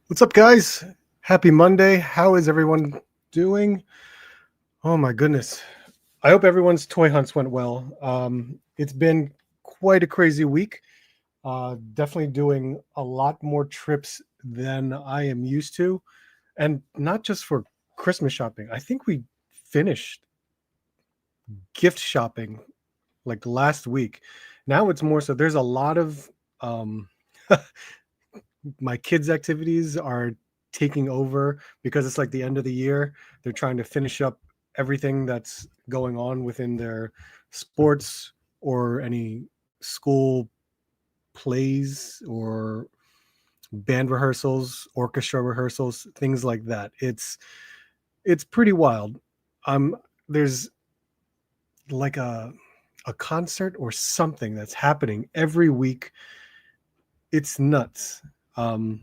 What's up, guys? Happy Monday. How is everyone doing? Oh, my goodness. I hope everyone's toy hunts went well. It's been quite a crazy week. Definitely doing a lot more trips than I am used to. And not just for Christmas shopping. I think we finished gift shopping like last week. Now it's more so there's a lot of um, my kids' activities are taking over because it's like the end of the year. They're trying to finish up everything that's going on within their sports or any school plays or band rehearsals, orchestra rehearsals, things like that. It's pretty wild. There's like a concert or something that's happening every week. It's nuts. Um,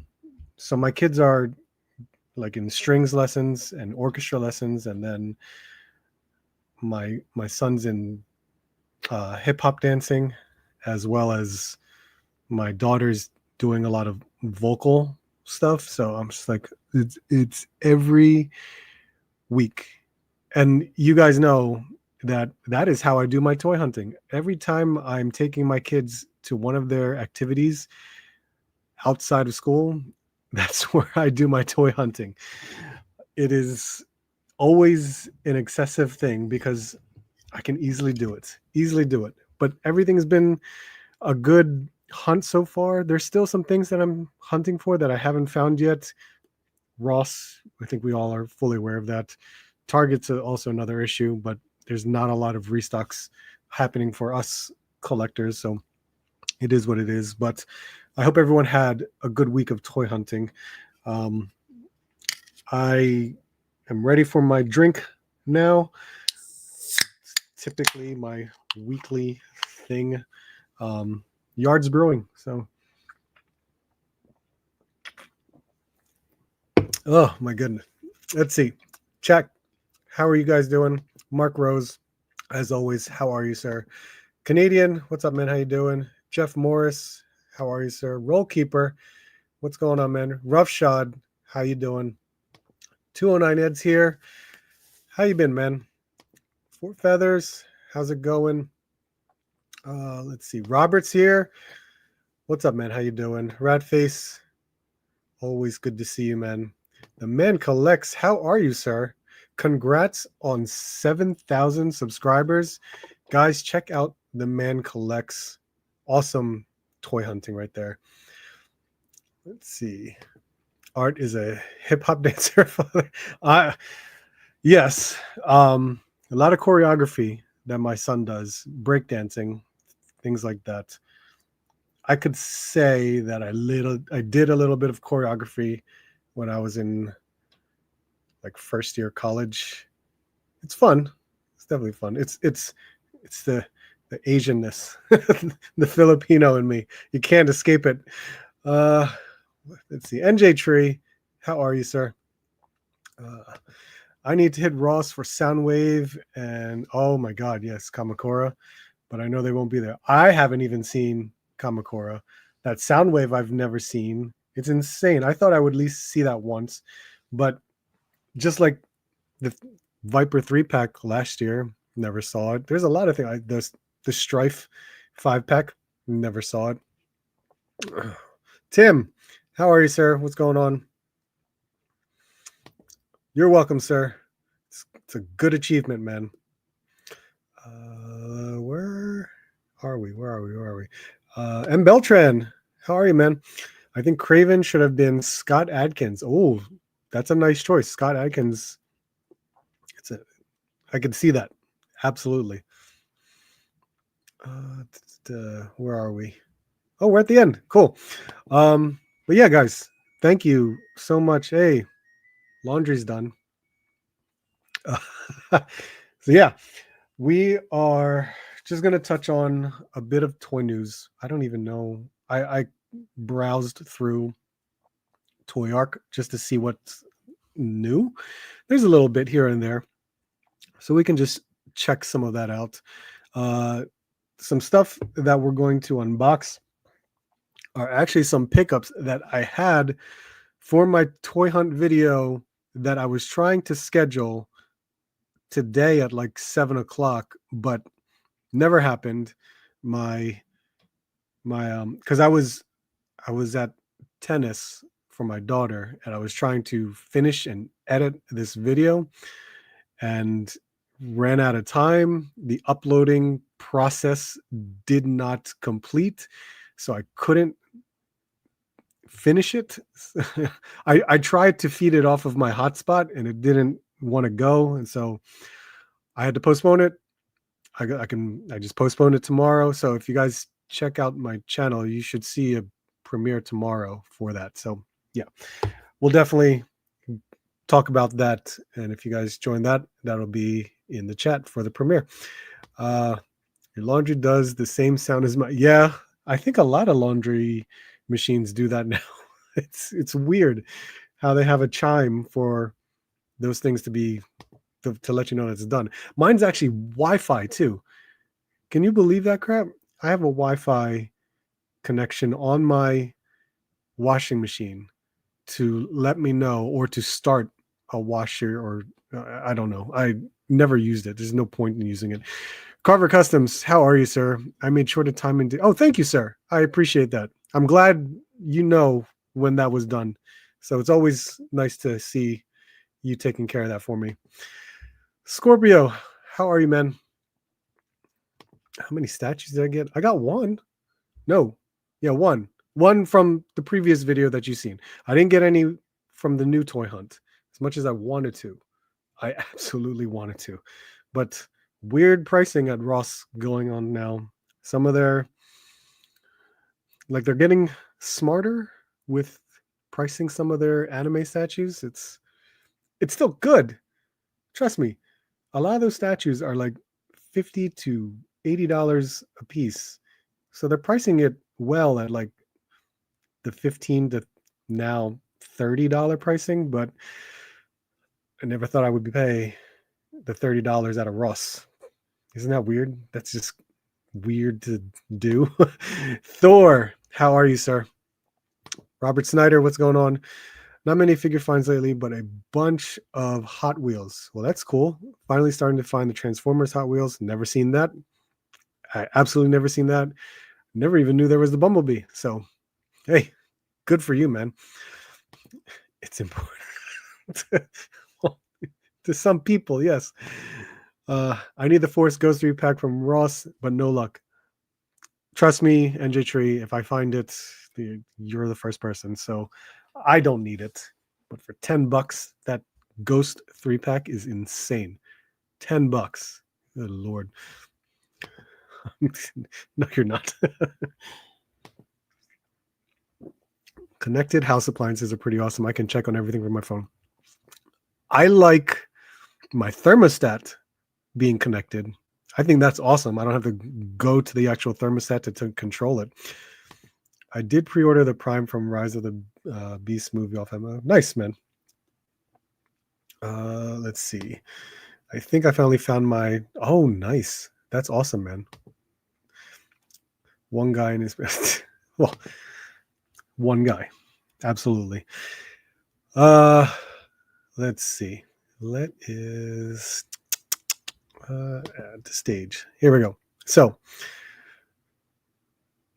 so my kids are like in strings lessons and orchestra lessons, and then my son's in hip hop dancing, as well as my daughter's doing a lot of vocal stuff. So I'm just like, it's every week, and you guys know that that is how I do my toy hunting. Every time I'm taking my kids to one of their activities outside of school, that's where I do my toy hunting. It is always an excessive thing because I can easily do it. But everything's been a good hunt so far. There's still some things that I'm hunting for that I haven't found yet. Ross, I think we all are fully aware of that. Target's also another issue, but there's not a lot of restocks happening for us collectors. So it is what it is. But I hope everyone had a good week of toy hunting. Um, I am ready for my drink now. Typically my weekly thing. Yards Brewing. So, oh my goodness. Let's see. Check. How are you guys doing? Mark Rose, as always. How are you, sir? Canadian. What's up, man? How you doing? Jeff Morris. How are you, sir? Roll Keeper. What's going on, man? Roughshod. How you doing? 209 Ed's here. How you been, man? Fort Feathers. How's it going? Let's see. Robert's here. What's up, man? How you doing? Ratface. Always good to see you, man. The man collects. How are you, sir? Congrats on 7,000 subscribers. Guys, check out The Man Collects. Awesome toy hunting right there. Let's see. Art is a hip hop dancer. Yes. A lot of choreography that my son does, breakdancing, things like that. I could say that I did a little bit of choreography when I was in like first year college. It's fun. It's definitely fun. It's the Asianness, the Filipino in me. You can't escape it. Uh, let's see. NJ Tree, how are you, sir? Uh, I need to hit Ross for Soundwave and oh my god, yes, Kamakura. But I know they won't be there. I haven't even seen Kamakura. That Soundwave I've never seen. It's insane. I thought I would at least see that once, but just like the Viper 3-pack last year, never saw it. There's a lot of things. The Strife 5-pack, never saw it. Tim, how are you, sir? What's going on? You're welcome, sir. It's a good achievement, man. Where are we? Where are we? Where are we? M. Beltran, how are you, man? I think Craven should have been Scott Adkins. Oh, that's a nice choice. Scott Adkins. I could see that. Absolutely. Where are we? Oh, we're at the end. Cool. But yeah, guys, thank you so much. Hey, laundry's done. So yeah, we are just gonna touch on a bit of toy news. I don't even know. I browsed through Toy Arc just to see what's new. There's a little bit here and there, so we can just check some of that out. Some stuff that we're going to unbox are actually some pickups that I had for my toy hunt video that I was trying to schedule today at like 7 o'clock, but never happened. My because I was at tennis for my daughter, and I was trying to finish and edit this video and ran out of time. The uploading process did not complete, so I couldn't finish it. I tried to feed it off of my hotspot and it didn't want to go, and so I had to postpone it. I just postponed it tomorrow. So if you guys check out my channel, you should see a premiere tomorrow for that. So yeah, we'll definitely talk about that. And if you guys join that, that'll be in the chat for the premiere. Your laundry does the same sound as my, yeah, I think a lot of laundry machines do that now. It's weird how they have a chime for those things to let you know it's done. Mine's actually Wi-Fi too. Can you believe that crap? I have a Wi-Fi connection on my washing machine to let me know, or to start a washer, or I don't know. I never used it. There's no point in using it. Carver Customs, how are you, sir? I made sure to time into. Oh, thank you, sir. I appreciate that. I'm glad you know when that was done. So it's always nice to see you taking care of that for me. Scorpio, how are you, man? How many statues did I get? I got one. No. Yeah, one. One from the previous video that you've seen. I didn't get any from the new toy hunt, as much as I wanted to. I absolutely wanted to. But weird pricing at Ross going on now. Some of their, like, they're getting smarter with pricing some of their anime statues. It's still good. Trust me. A lot of those statues are like $50 to $80 a piece. So they're pricing it well at like the $15 to now $30 pricing, but I never thought I would pay the $30 at a Ross. Isn't that weird? That's just weird to do. Thor, how are you, sir? Robert Snyder, what's going on? Not many figure finds lately, but a bunch of Hot Wheels. Well, that's cool. Finally starting to find the Transformers Hot Wheels. Never seen that. I absolutely never seen that. Never even knew there was the Bumblebee. So, hey, good for you, man. It's important to some people, yes. I need the Force Ghost 3 pack from Ross, but no luck. Trust me, NJ Tree, if I find it, you're the first person. So I don't need it. But for $10, that Ghost 3 pack is insane. $10. Good Lord. No, you're not. Connected house appliances are pretty awesome. I can check on everything from my phone. I like my thermostat being connected. I think that's awesome. I don't have to go to the actual thermostat to control it. I did pre-order the Prime from Rise of the Beast movie off Emma. Nice, man. Let's see. I think I finally found my. Oh, nice. That's awesome, man. One guy in his best. Well, one guy. Absolutely. Let's see. Let is add to stage. Here we go. So,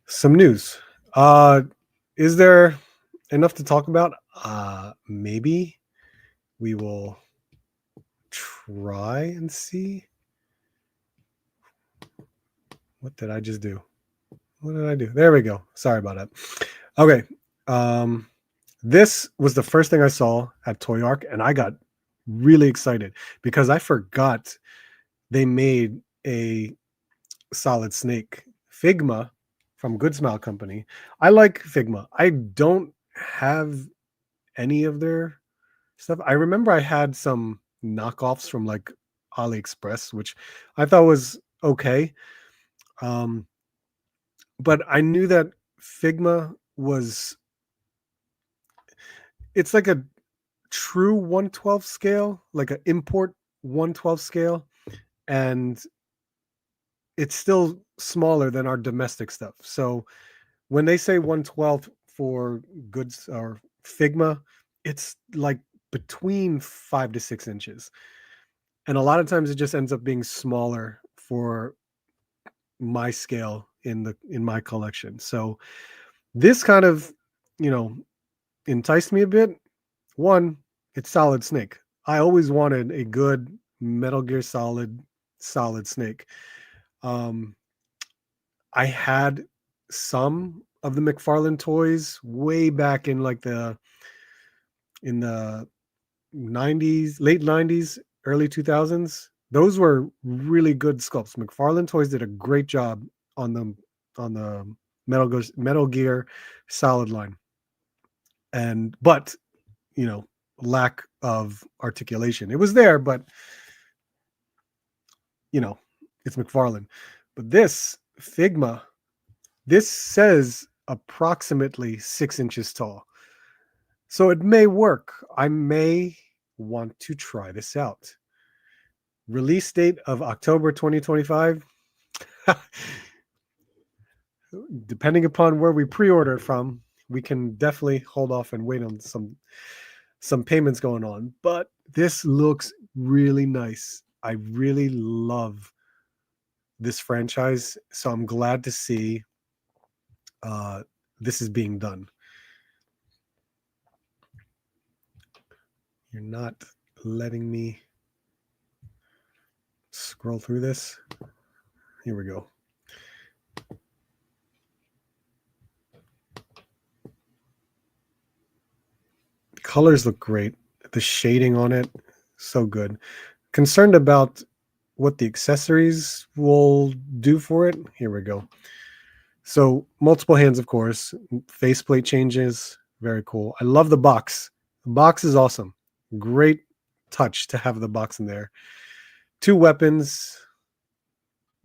some news. Is there enough to talk about? Maybe we will try and see. What did I just do? What did I do? There we go. Sorry about that. Okay. This was the first thing I saw at Toy Ark, and I got really excited because I forgot they made a Solid Snake. Figma from Good Smile Company. I like Figma. I don't have any of their stuff. I remember I had some knockoffs from like AliExpress, which I thought was okay. But I knew that Figma was, it's like a true 1/12 scale, like an import 1/12 scale, and it's still smaller than our domestic stuff. So when they say 1/12 for goods or Figma, it's like between 5 to 6 inches. And a lot of times it just ends up being smaller for my scale in my collection. So this kind of, you know, enticed me a bit. One, it's Solid Snake. I always wanted a good Metal Gear Solid Snake. I had some of the McFarlane toys way back in like in the 90s, late 90s, early 2000s. Those were really good sculpts. McFarlane Toys did a great job on the Metal Gear Solid line. But you know, lack of articulation. It was there, but you know, it's McFarlane. But this Figma, this says approximately 6 inches tall. So it may work. I may want to try this out. Release date of October 2025. Depending upon where we pre-order from, we can definitely hold off and wait on some payments going on. But this looks really nice. I really love this franchise, so I'm glad to see this is being done. You're not letting me scroll through this. Here we go. The colors look great. The shading on it, so good. Concerned about what the accessories will do for it. Here we go. So multiple hands, of course. Faceplate changes. Very cool. I love the box. The box is awesome. Great touch to have the box in there. 2 weapons,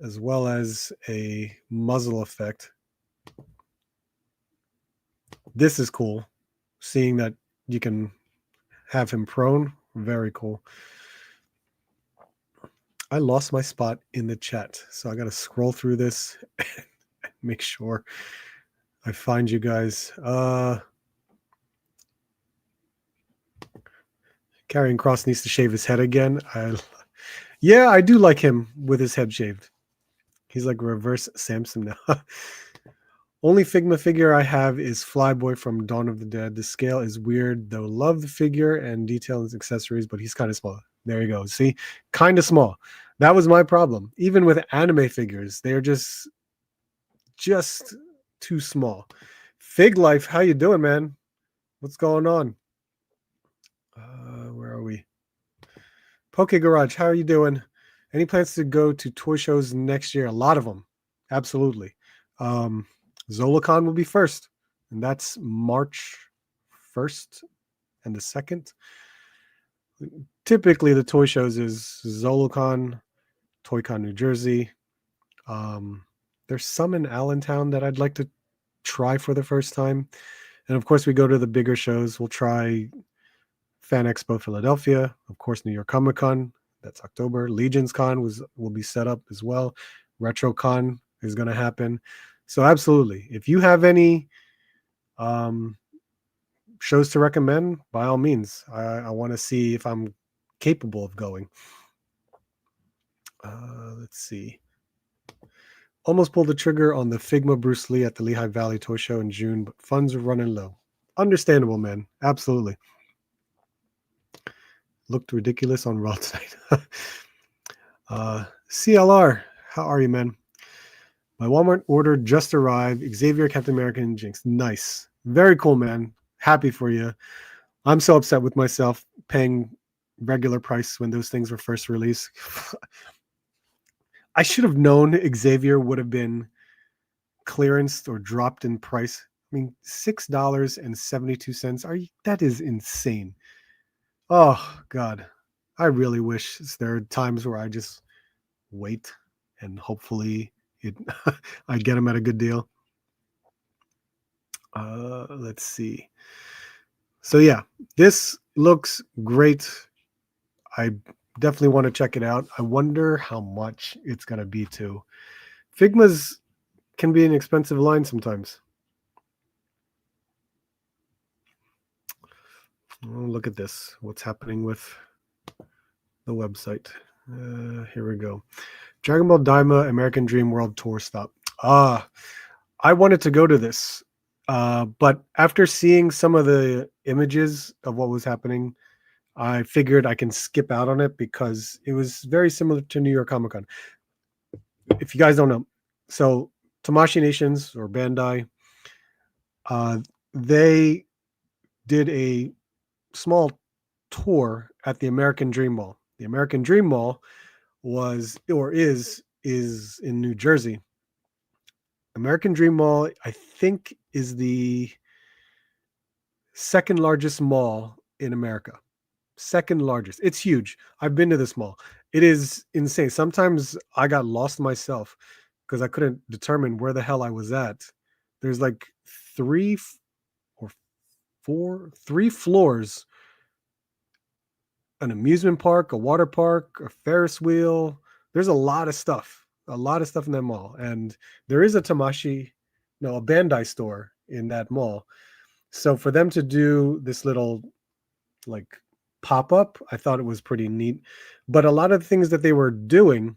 as well as a muzzle effect. This is cool. Seeing that you can have him prone. Very cool. I lost my spot in the chat, so I got to scroll through this and make sure I find you guys. Karrion Kross needs to shave his head again. Yeah, I do like him with his head shaved. He's like reverse Samson now. Only Figma figure I have is Flyboy from Dawn of the Dead. The scale is weird, though. Love the figure and detail and accessories, but he's kind of small. There you go. See, kind of small. That was my problem. Even with anime figures, they're just too small. Fig Life, how you doing, man? What's going on? Where are we? Poke Garage, how are you doing? Any plans to go to toy shows next year? A lot of them. Absolutely. Zolicon will be first, and that's March 1st and the 2nd. Typically, the toy shows is Zolicon, ToyCon New Jersey. There's some in Allentown that I'd like to try for the first time. And of course, we go to the bigger shows. We'll try Fan Expo Philadelphia, of course, New York Comic Con. That's October. Legions Con will be set up as well. RetroCon is going to happen. So absolutely, if you have any shows to recommend, by all means, I want to see if I'm capable of going. Let's see. Almost pulled the trigger on the Figma Bruce Lee at the Lehigh Valley Toy Show in June, but funds are running low. Understandable, man. Absolutely. Looked ridiculous on Raw tonight. CLR, how are you, man? My Walmart order just arrived. Xavier, Captain America, and Jinx. Nice. Very cool, man. Happy for you. I'm so upset with myself paying regular price when those things were first released. I should have known Xavier would have been clearanced or dropped in price. I mean, $6.72. That is insane. Oh God. I really wish there are times where I just wait and hopefully I get them at a good deal. Let's see. So yeah, this looks great. I definitely want to check it out. I wonder how much it's going to be too. Figma's can be an expensive line sometimes. Oh, look at this. What's happening with the website? Here we go. Dragon Ball Daima American Dream World Tour stop. I wanted to go to this, but after seeing some of the images of what was happening, I figured I can skip out on it because it was very similar to New York Comic Con. If you guys don't know, so Tamashii Nations or Bandai, they did a small tour at the American Dream Mall. The American Dream Mall was or is in New Jersey. American Dream Mall, I think, is the second largest mall in America. Second largest. It's huge. I've been to this mall. It is insane. Sometimes I got lost myself because I couldn't determine where the hell I was at. There's like or three floors, an amusement park, a water park, a Ferris wheel. There's a lot of stuff in that mall. And there is a Bandai store in that mall. So for them to do this little like pop-up, I thought it was pretty neat. But a lot of the things that they were doing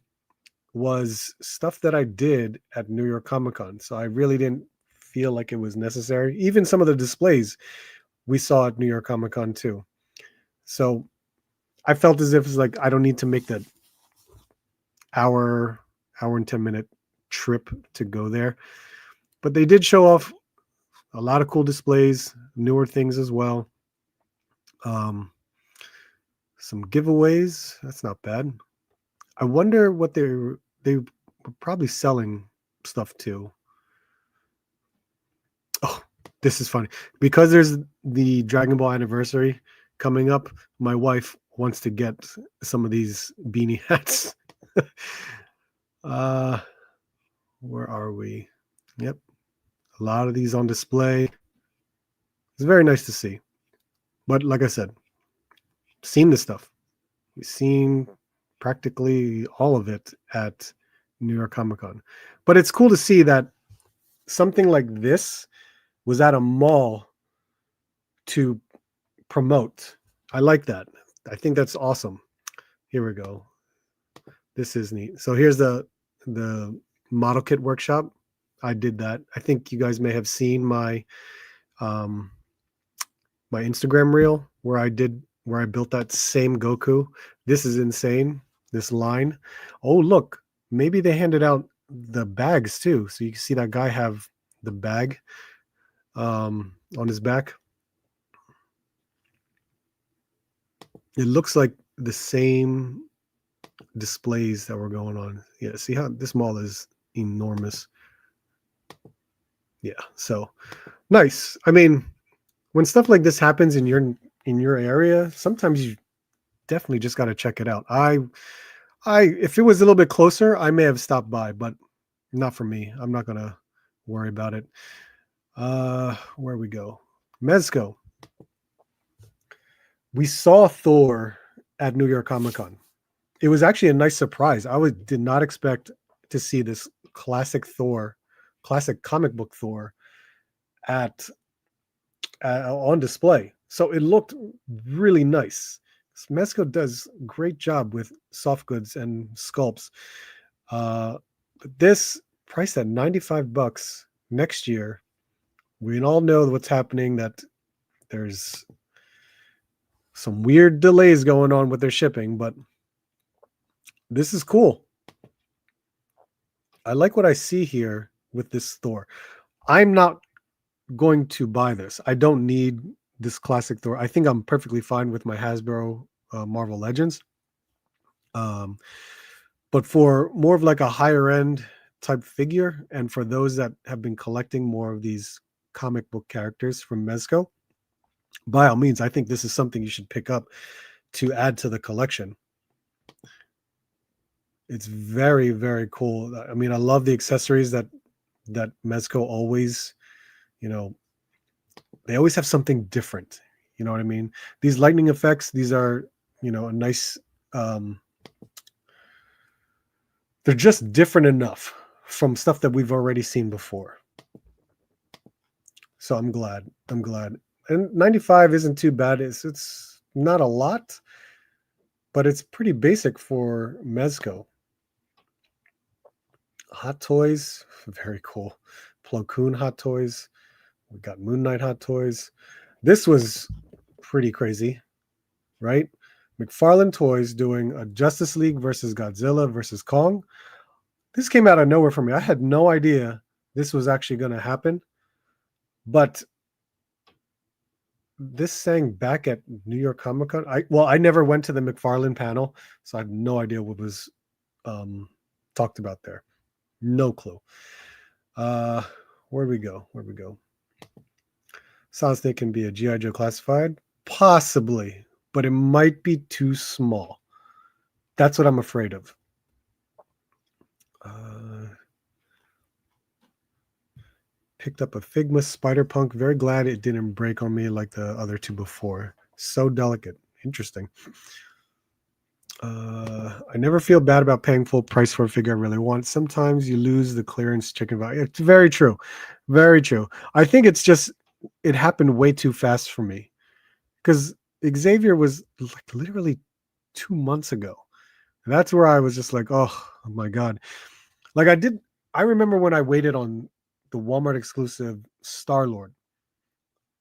was stuff that I did at New York Comic Con. So I really didn't feel like it was necessary. Even some of the displays we saw at New York Comic Con too. So I felt as if it's like I don't need to make that hour and 10-minute trip to go there. But they did show off a lot of cool displays, newer things as well. Some giveaways. That's not bad. I wonder what they were probably selling stuff too. Oh, this is funny. Because there's the Dragon Ball anniversary coming up, my wife wants to get some of these beanie hats. Where are we? Yep. A lot of these on display. It's very nice to see. But like I said, seen this stuff. We've seen practically all of it at New York Comic Con. But it's cool to see that something like this was at a mall to promote. I like that. I think that's awesome. Here we go. This is neat. So here's the model kit workshop. I did that. I think you guys may have seen my my Instagram reel where I built that same Goku. This is insane. This line. Oh, look, maybe they handed out the bags too. So you can see that guy have the bag on his back. It looks like the same displays that were going on. Yeah, see how this mall is enormous. Yeah, so nice. I mean, when stuff like this happens in your area, sometimes you definitely just got to check it out. I if it was a little bit closer, I may have stopped by, but not for me. I'm not gonna worry about it. Where we go? Mezco. We saw Thor at New York Comic Con. It was actually a nice surprise. Did not expect to see this classic comic book Thor on display. So it looked really nice. Mezco does a great job with soft goods and sculpts. But this priced at $95 next year. We all know what's happening, that there's some weird delays going on with their shipping, but this is cool. I like what I see here with this Thor. I'm not going to buy this. I don't need this classic Thor. I think I'm perfectly fine with my Hasbro Marvel Legends. But for more of like a higher end type figure, and for those that have been collecting more of these comic book characters from Mezco, by all means, I think this is something you should pick up to add to the collection. It's very, very cool. I mean, I love the accessories that Mezco always, they always have something different. You know what I mean? These lightning effects, these are, a nice, they're just different enough from stuff that we've already seen before. So I'm glad. And 95 isn't too bad. It's not a lot, but it's pretty basic for Mezco. Hot Toys, very cool. Plo Koon Hot Toys. We got Moon Knight Hot Toys. This was pretty crazy, right? McFarlane Toys doing a Justice League versus Godzilla versus Kong. This came out of nowhere for me. I had no idea this was actually going to happen. But this sang back at New York Comic Con. I never went to the McFarlane panel, so I have no idea what was talked about there. No clue. Where'd we go? Solid Snake can be a G.I. Joe classified? Possibly, but it might be too small. That's what I'm afraid of. Picked up a Figma Spider-Punk. Very glad it didn't break on me like the other two before. So delicate. Interesting. I never feel bad about paying full price for a figure I really want. Sometimes you lose the clearance chicken value. It's very true. Very true. I think it's just, it happened way too fast for me. Because Xavier was like literally 2 months ago. That's where I was just like, oh my God. Like I remember when I waited on the Walmart exclusive Star-Lord.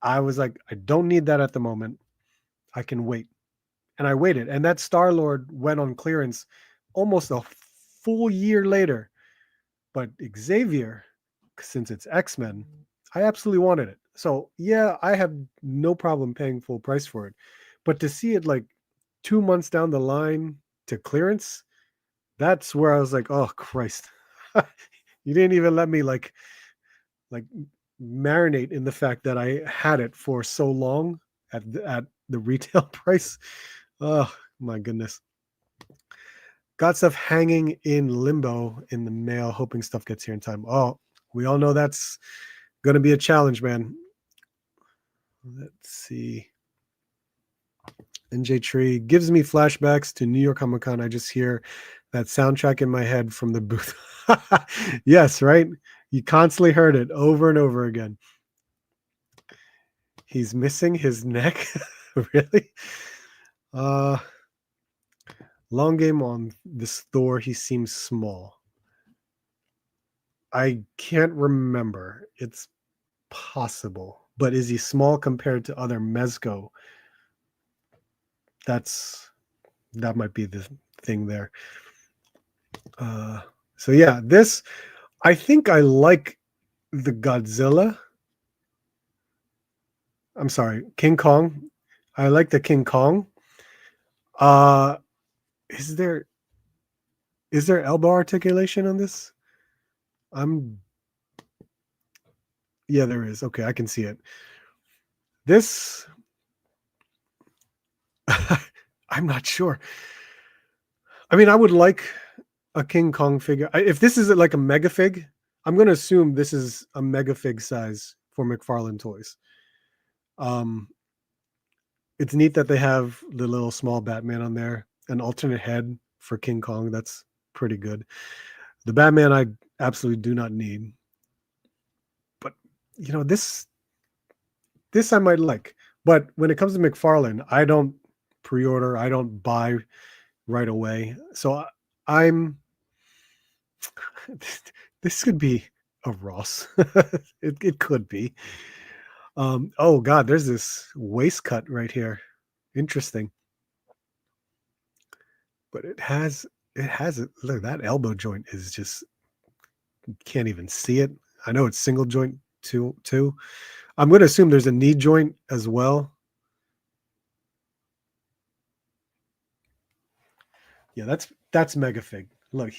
I was like, I don't need that at the moment. I can wait. And I waited. And that Star-Lord went on clearance almost a full year later. But Xavier, since it's X-Men, I absolutely wanted it. So yeah, I have no problem paying full price for it. But to see it like 2 months down the line to clearance, that's where I was like, oh Christ. You didn't even let me like marinate in the fact that I had it for so long at the retail price. Oh my goodness. Got stuff hanging in limbo in the mail, hoping stuff gets here in time. Oh, we all know that's gonna be a challenge, man. Let's see. NJ Tree gives me flashbacks to New York Comic Con. I just hear that soundtrack in my head from the booth. Yes, right? You constantly heard it over and over again. He's missing his neck. Really? Long game on this Thor, he seems small. I can't remember. It's possible. But is he small compared to other Mezco? That might be the thing there. So yeah, this, I think I like the Godzilla. I'm sorry, King Kong. I like the King Kong. Is there elbow articulation on this? Yeah, there is. Okay, I can see it. This, I'm not sure. I mean, I would like a King Kong figure. If this is like a mega fig, I'm going to assume this is a mega fig size for McFarlane Toys. It's neat that they have the little small Batman on there, an alternate head for King Kong. That's pretty good. The Batman I absolutely do not need. But, you know, this I might like. But when it comes to McFarlane, I don't pre-order. I don't buy right away. So I'm this could be a Ross. It could be. Oh God, there's this waist cut right here. Interesting. But it has it. Look, that elbow joint is just, you can't even see it. I know it's single joint too. I'm going to assume there's a knee joint as well. Yeah, that's mega fig. Look,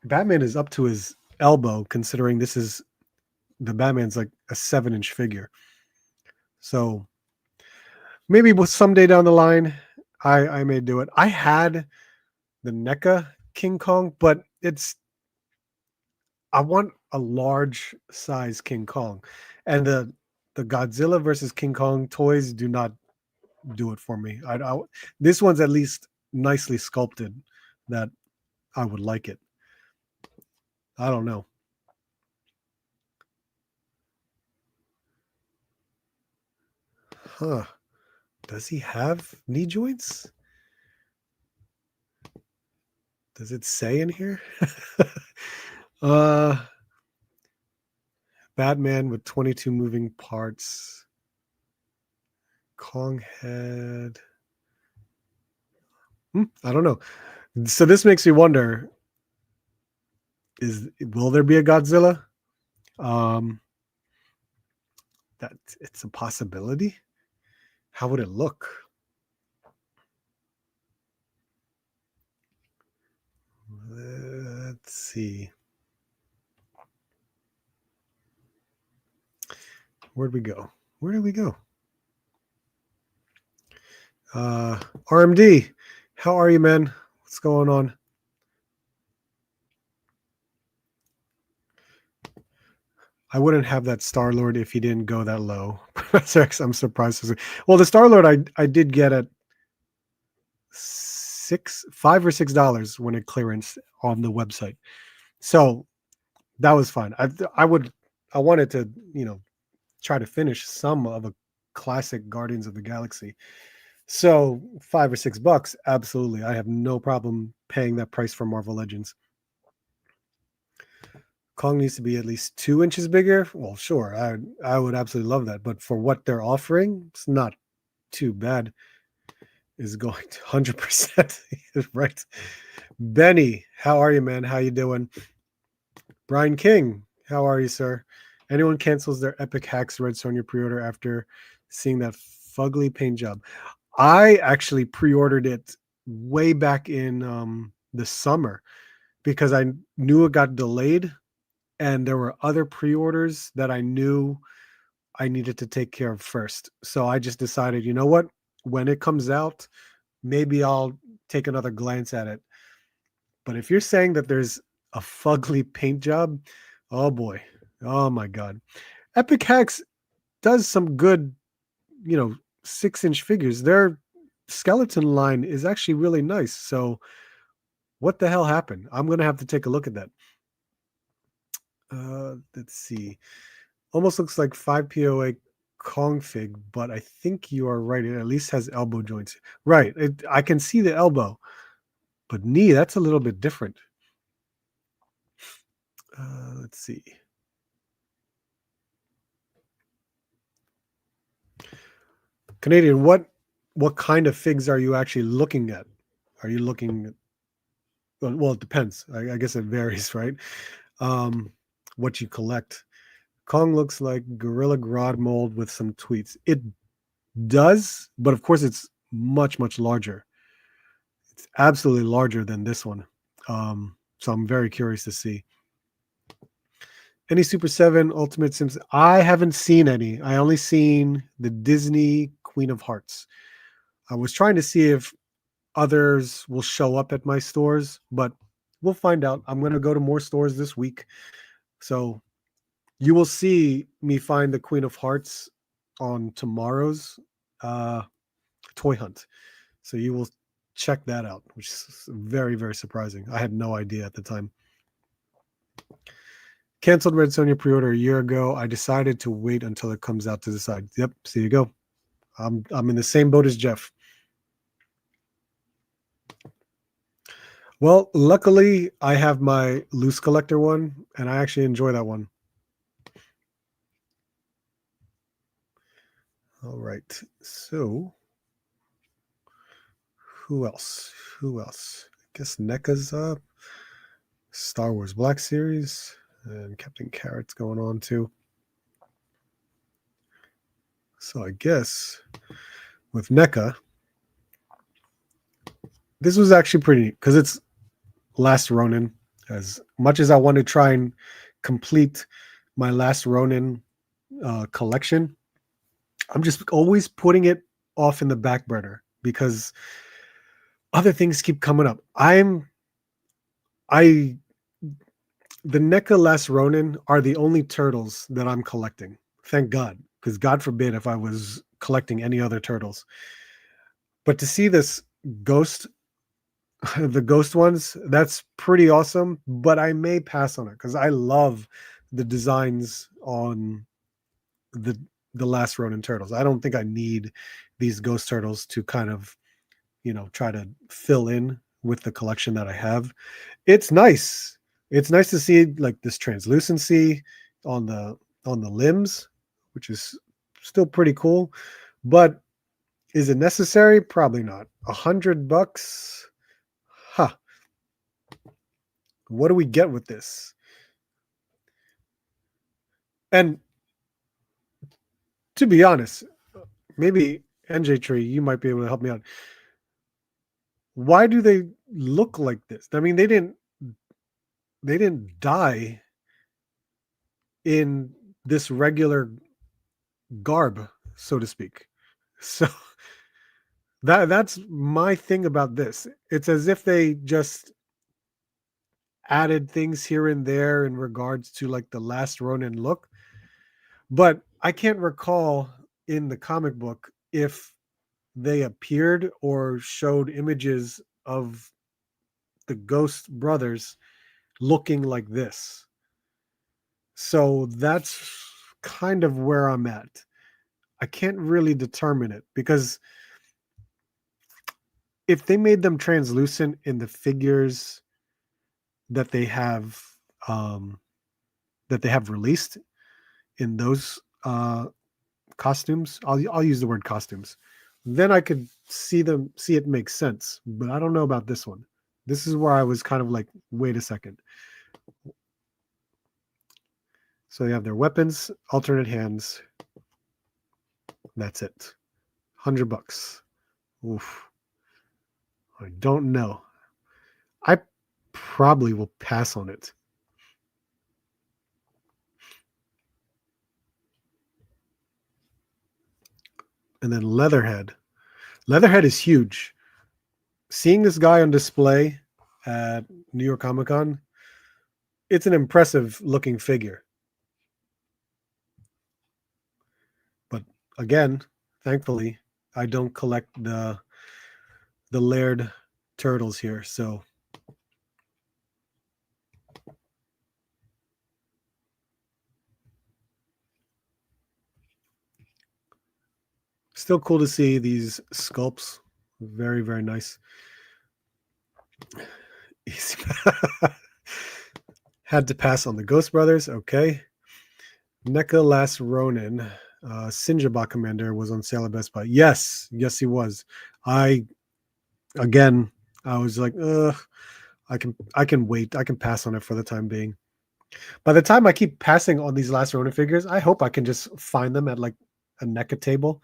Batman is up to his elbow, considering this is the Batman's like a 7-inch figure. So maybe someday down the line, I may do it. I had the NECA King Kong, but I want a large size King Kong, and the Godzilla versus King Kong toys do not do it for me. This one's at least nicely sculpted, that I would like it. I don't know. Huh. Does he have knee joints? Does it say in here? uh Batman with 22 moving parts. Kong head. I don't know. So this makes me wonder, will there be a Godzilla? That it's a possibility. How would it look? Let's see. Where'd we go? Where did we go? RMD, how are you, man? What's going on? I wouldn't have that Star-Lord if he didn't go that low. Professor X, I'm surprised. Well, the Star-Lord I did get at $5 or $6 when it clearance on the website. So that was fine. I wanted to, try to finish some of a classic Guardians of the Galaxy. So $5 or $6, absolutely. I have no problem paying that price for Marvel Legends. Kong needs to be at least 2 inches bigger. Well, sure, I would absolutely love that. But for what they're offering, it's not too bad. Is going to 100%. Right. Benny, how are you, man? How you doing? Brian King, how are you, sir? Anyone cancels their Epic Hacks Red Sonja pre-order after seeing that fugly paint job? I actually pre-ordered it way back in the summer because I knew it got delayed, and there were other pre-orders that I knew I needed to take care of first. So I just decided, you know what? When it comes out, maybe I'll take another glance at it. But if you're saying that there's a fugly paint job, oh boy. Oh my God. Epic Hacks does some good, 6-inch figures. Their skeleton line is actually really nice. So what the hell happened? I'm going to have to take a look at that. Let's see. Almost looks like 5POA Kong fig, but I think you are right. It at least has elbow joints. Right. I can see the elbow, but knee, that's a little bit different. Let's see. Canadian, what kind of figs are you actually looking at? Are you looking at, well, it depends. I guess it varies, right? What you collect. Kong looks like Gorilla Grodd mold with some tweets. It does, but of course it's much, much larger. It's absolutely larger than this one. So I'm very curious to see. Any Super 7 Ultimate Sims? I haven't seen any. I only seen the Disney Queen of Hearts. I was trying to see if others will show up at my stores, but we'll find out. I'm going to go to more stores this week. So you will see me find the Queen of Hearts on tomorrow's toy hunt. So you will check that out, which is very, very surprising. I had no idea at the time. Canceled Red Sonja pre-order a year ago. I decided to wait until it comes out to decide. Yep, so you go. I'm in the same boat as Jeff. Well, luckily I have my loose collector one, and I actually enjoy that one. All right, so who else? I guess NECA's up. Star Wars Black Series and Captain Carrot's going on too. So I guess with NECA, this was actually pretty neat because it's Last Ronin. As much as I want to try and complete my Last Ronin collection, I'm just always putting it off in the back burner because other things keep coming up. The NECA Last Ronin are the only turtles that I'm collecting. Thank God, because God forbid if I was collecting any other turtles. But to see this ghost, the ghost ones, that's pretty awesome. But I may pass on it because I love the designs on the the Last Ronin turtles. I don't think I need these ghost turtles to kind of, try to fill in with the collection that I have. It's nice. It's nice to see like this translucency on the limbs, which is still pretty cool. But is it necessary? Probably not. $100? Huh. What do we get with this? And to be honest, maybe NJ Tree, you might be able to help me out. Why do they look like this? I mean, they didn't die in this regular garb, so to speak. So that's my thing about this. It's as if they just added things here and there in regards to like the Last Ronin look. But I can't recall in the comic book if they appeared or showed images of the Ghost brothers looking like this. So that's kind of where I'm at. I can't really determine it because if they made them translucent in the figures that they have released in those costumes, I'll use the word costumes, then I could see it make sense. But I don't know about this one. This is where I was kind of like, wait a second. So they have their weapons, alternate hands. That's it. $100. Oof. I don't know. I probably will pass on it. And then Leatherhead. Leatherhead is huge. Seeing this guy on display at New York Comic Con, it's an impressive looking figure. But again, thankfully, I don't collect the layered turtles here, so still cool to see these sculpts. Very, very nice. Had to pass on the Ghost Brothers. Okay. NECA Last Ronin. Sinjabot Commander was on sale at Best Buy. Yes, he was. I was like, I can wait. I can pass on it for the time being. By the time I keep passing on these Last Ronin figures, I hope I can just find them at like a NECA table,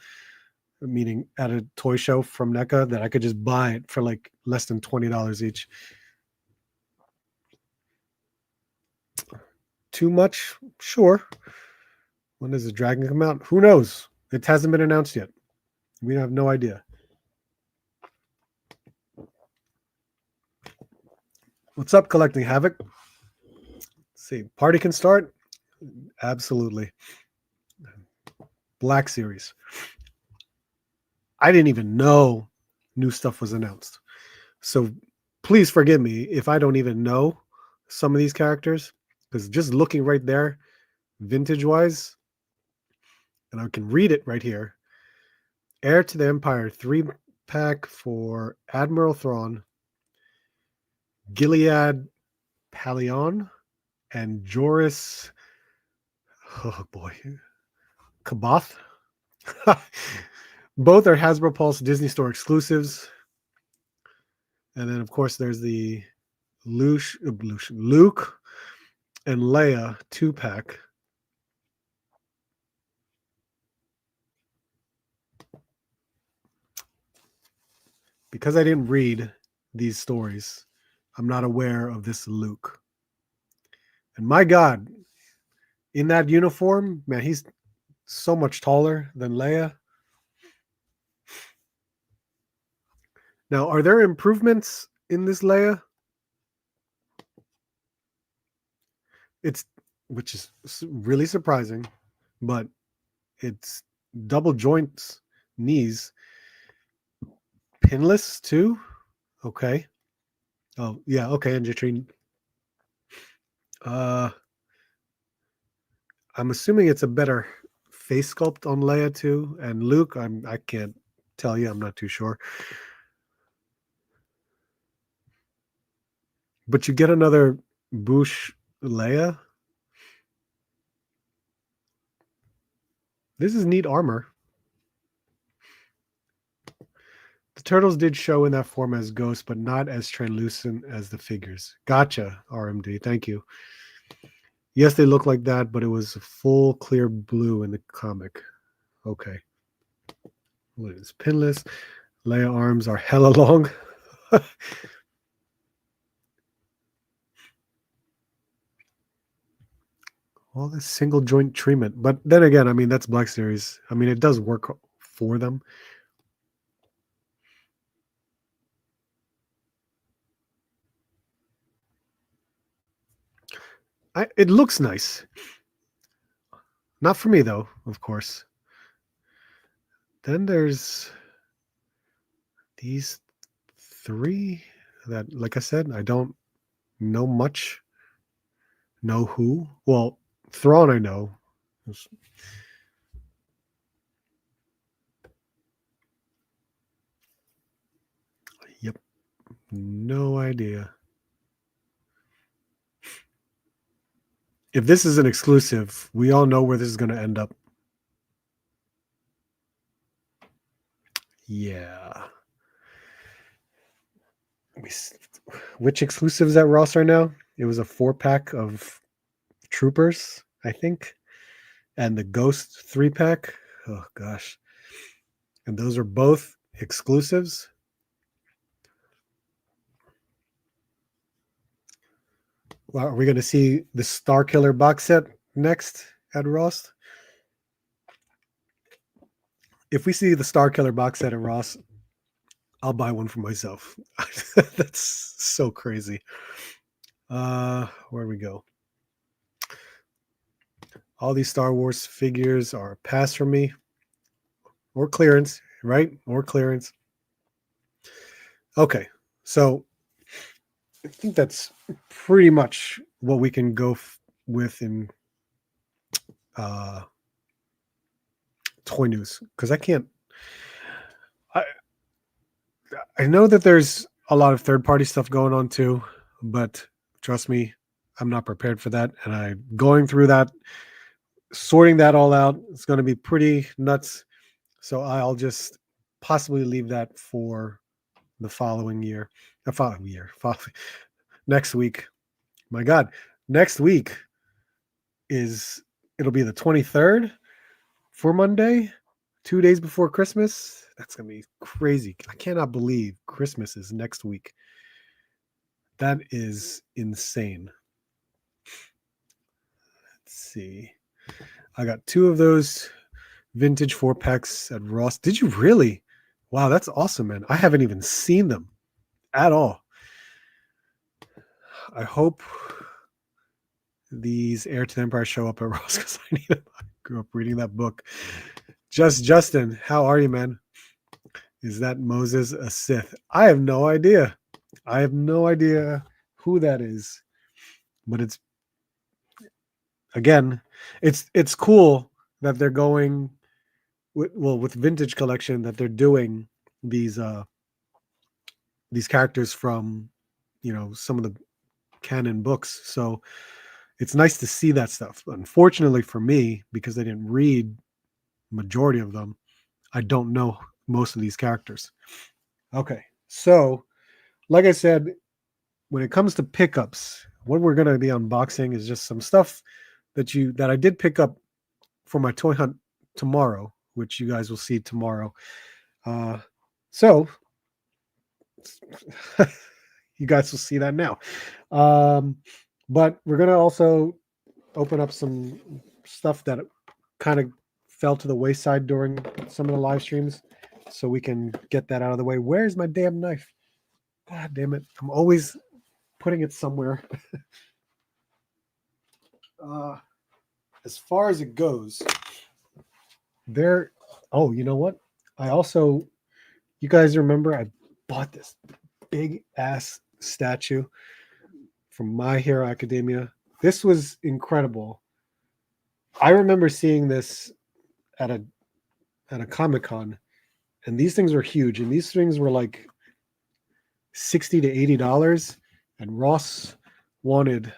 meaning at a toy show from NECA, that I could just buy it for like less than $20 each. Too much? Sure. When does the Dragon come out? Who knows? It hasn't been announced yet. We have no idea. What's up, Collecting Havoc? Let's see. Party can start? Absolutely. Black Series. I didn't even know new stuff was announced. So please forgive me if I don't even know some of these characters, because just looking right there, vintage-wise, and I can read it right here. Heir to the Empire 3-pack for Admiral Thrawn, Gilead Palion, and Joris, oh boy, Kaboth. Both are Hasbro Pulse Disney Store exclusives. And then, of course, there's the Luke and Leia 2-pack. Because I didn't read these stories, I'm not aware of this Luke. And my God, in that uniform, man, he's so much taller than Leia. Now, are there improvements in this Leia? Which is really surprising, but it's double joints, knees, pinless too. Okay. Oh yeah. Okay. And Jitrine. I'm assuming it's a better face sculpt on Leia too, and Luke. I can't tell you. I'm not too sure. But you get another Boushh Leia. This is neat armor. The turtles did show in that form as ghosts, but not as translucent as the figures. Gotcha, RMD. Thank you. Yes, they look like that, but it was a full clear blue in the comic. Okay. What is pinless? Leia arms are hella long. All this single joint treatment. But then again, I mean, that's Black Series. I mean, it does work for them. It looks nice. Not for me, though, of course. Then there's these three that, like I said, I don't know much. Know who? Well, Thrawn I know. Yep. No idea. If this is an exclusive, we all know where this is going to end up. Yeah. Which exclusives at Ross are now? It was a 4-pack of Troopers, I think, and the Ghost 3-pack. Oh gosh. And those are both exclusives. Well, are we going to see the Star Killer box set next at Ross? If we see the Star Killer box set at Ross, I'll buy one for myself. That's so crazy. Where we go? All these Star Wars figures are a pass for me. Or clearance, right? Or clearance. Okay, so I think that's pretty much what we can go with in toy news, because I know that there's a lot of third-party stuff going on too, but trust me, I'm not prepared for that, and I'm going through that, sorting that all out. It's going to be pretty nuts, so I'll just possibly leave that for the following year. Next week. My God, next week it'll be the 23rd for Monday, 2 days before Christmas. That's going to be crazy. I cannot believe Christmas is next week. That is insane. Let's see. I got 2 of those vintage 4-packs at Ross. Did you really? Wow, that's awesome, man. I haven't even seen them at all. I hope these Heir to the Empire show up at Ross, because I need them. I grew up reading that book. Justin, how are you, man? Is that Moses a Sith? I have no idea. I have no idea who that is. But it's cool that they're going with Vintage Collection, that they're doing these characters from, some of the canon books. So it's nice to see that stuff. Unfortunately for me, because I didn't read majority of them, I don't know most of these characters. Okay, so like I said, when it comes to pickups, what we're going to be unboxing is just some stuff that I did pick up for my toy hunt tomorrow, which you guys will see tomorrow. So you guys will see that now. But we're going to also open up some stuff that kind of fell to the wayside during some of the live streams, so we can get that out of the way. Where's my damn knife? God damn it. I'm always putting it somewhere. As far as it goes, oh, you know what? You guys remember I bought this big ass statue from My Hero Academia. This was incredible. I remember seeing this at a Comic-Con, and these things are huge, and these things were like $60 to $80, and Ross wanted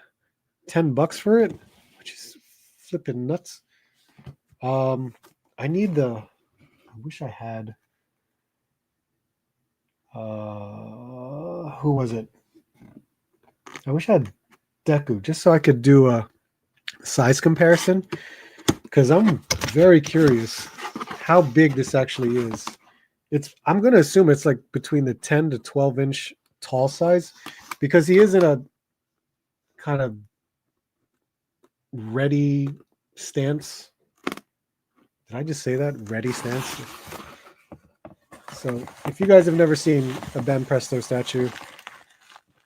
$10 for it, which is flipping nuts. I need I wish I had who was it? I wish I had Deku, just so I could do a size comparison, because I'm very curious how big this actually is. I'm going to assume it's like between the 10 to 12 inch tall size, because he is in a kind of ready stance. Did I just say that? Ready stance? So if you guys have never seen a Ben Presto statue,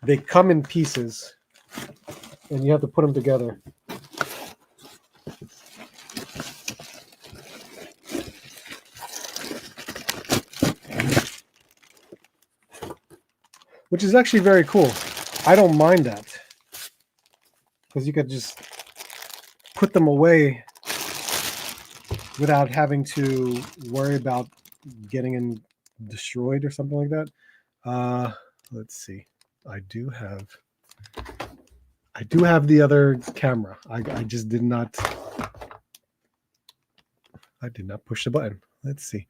they come in pieces and you have to put them together. Which is actually very cool. I don't mind that, because you could just put them away without having to worry about getting destroyed or something like that. Let's see. I do have the other camera. I just did not. I did not push the button. Let's see.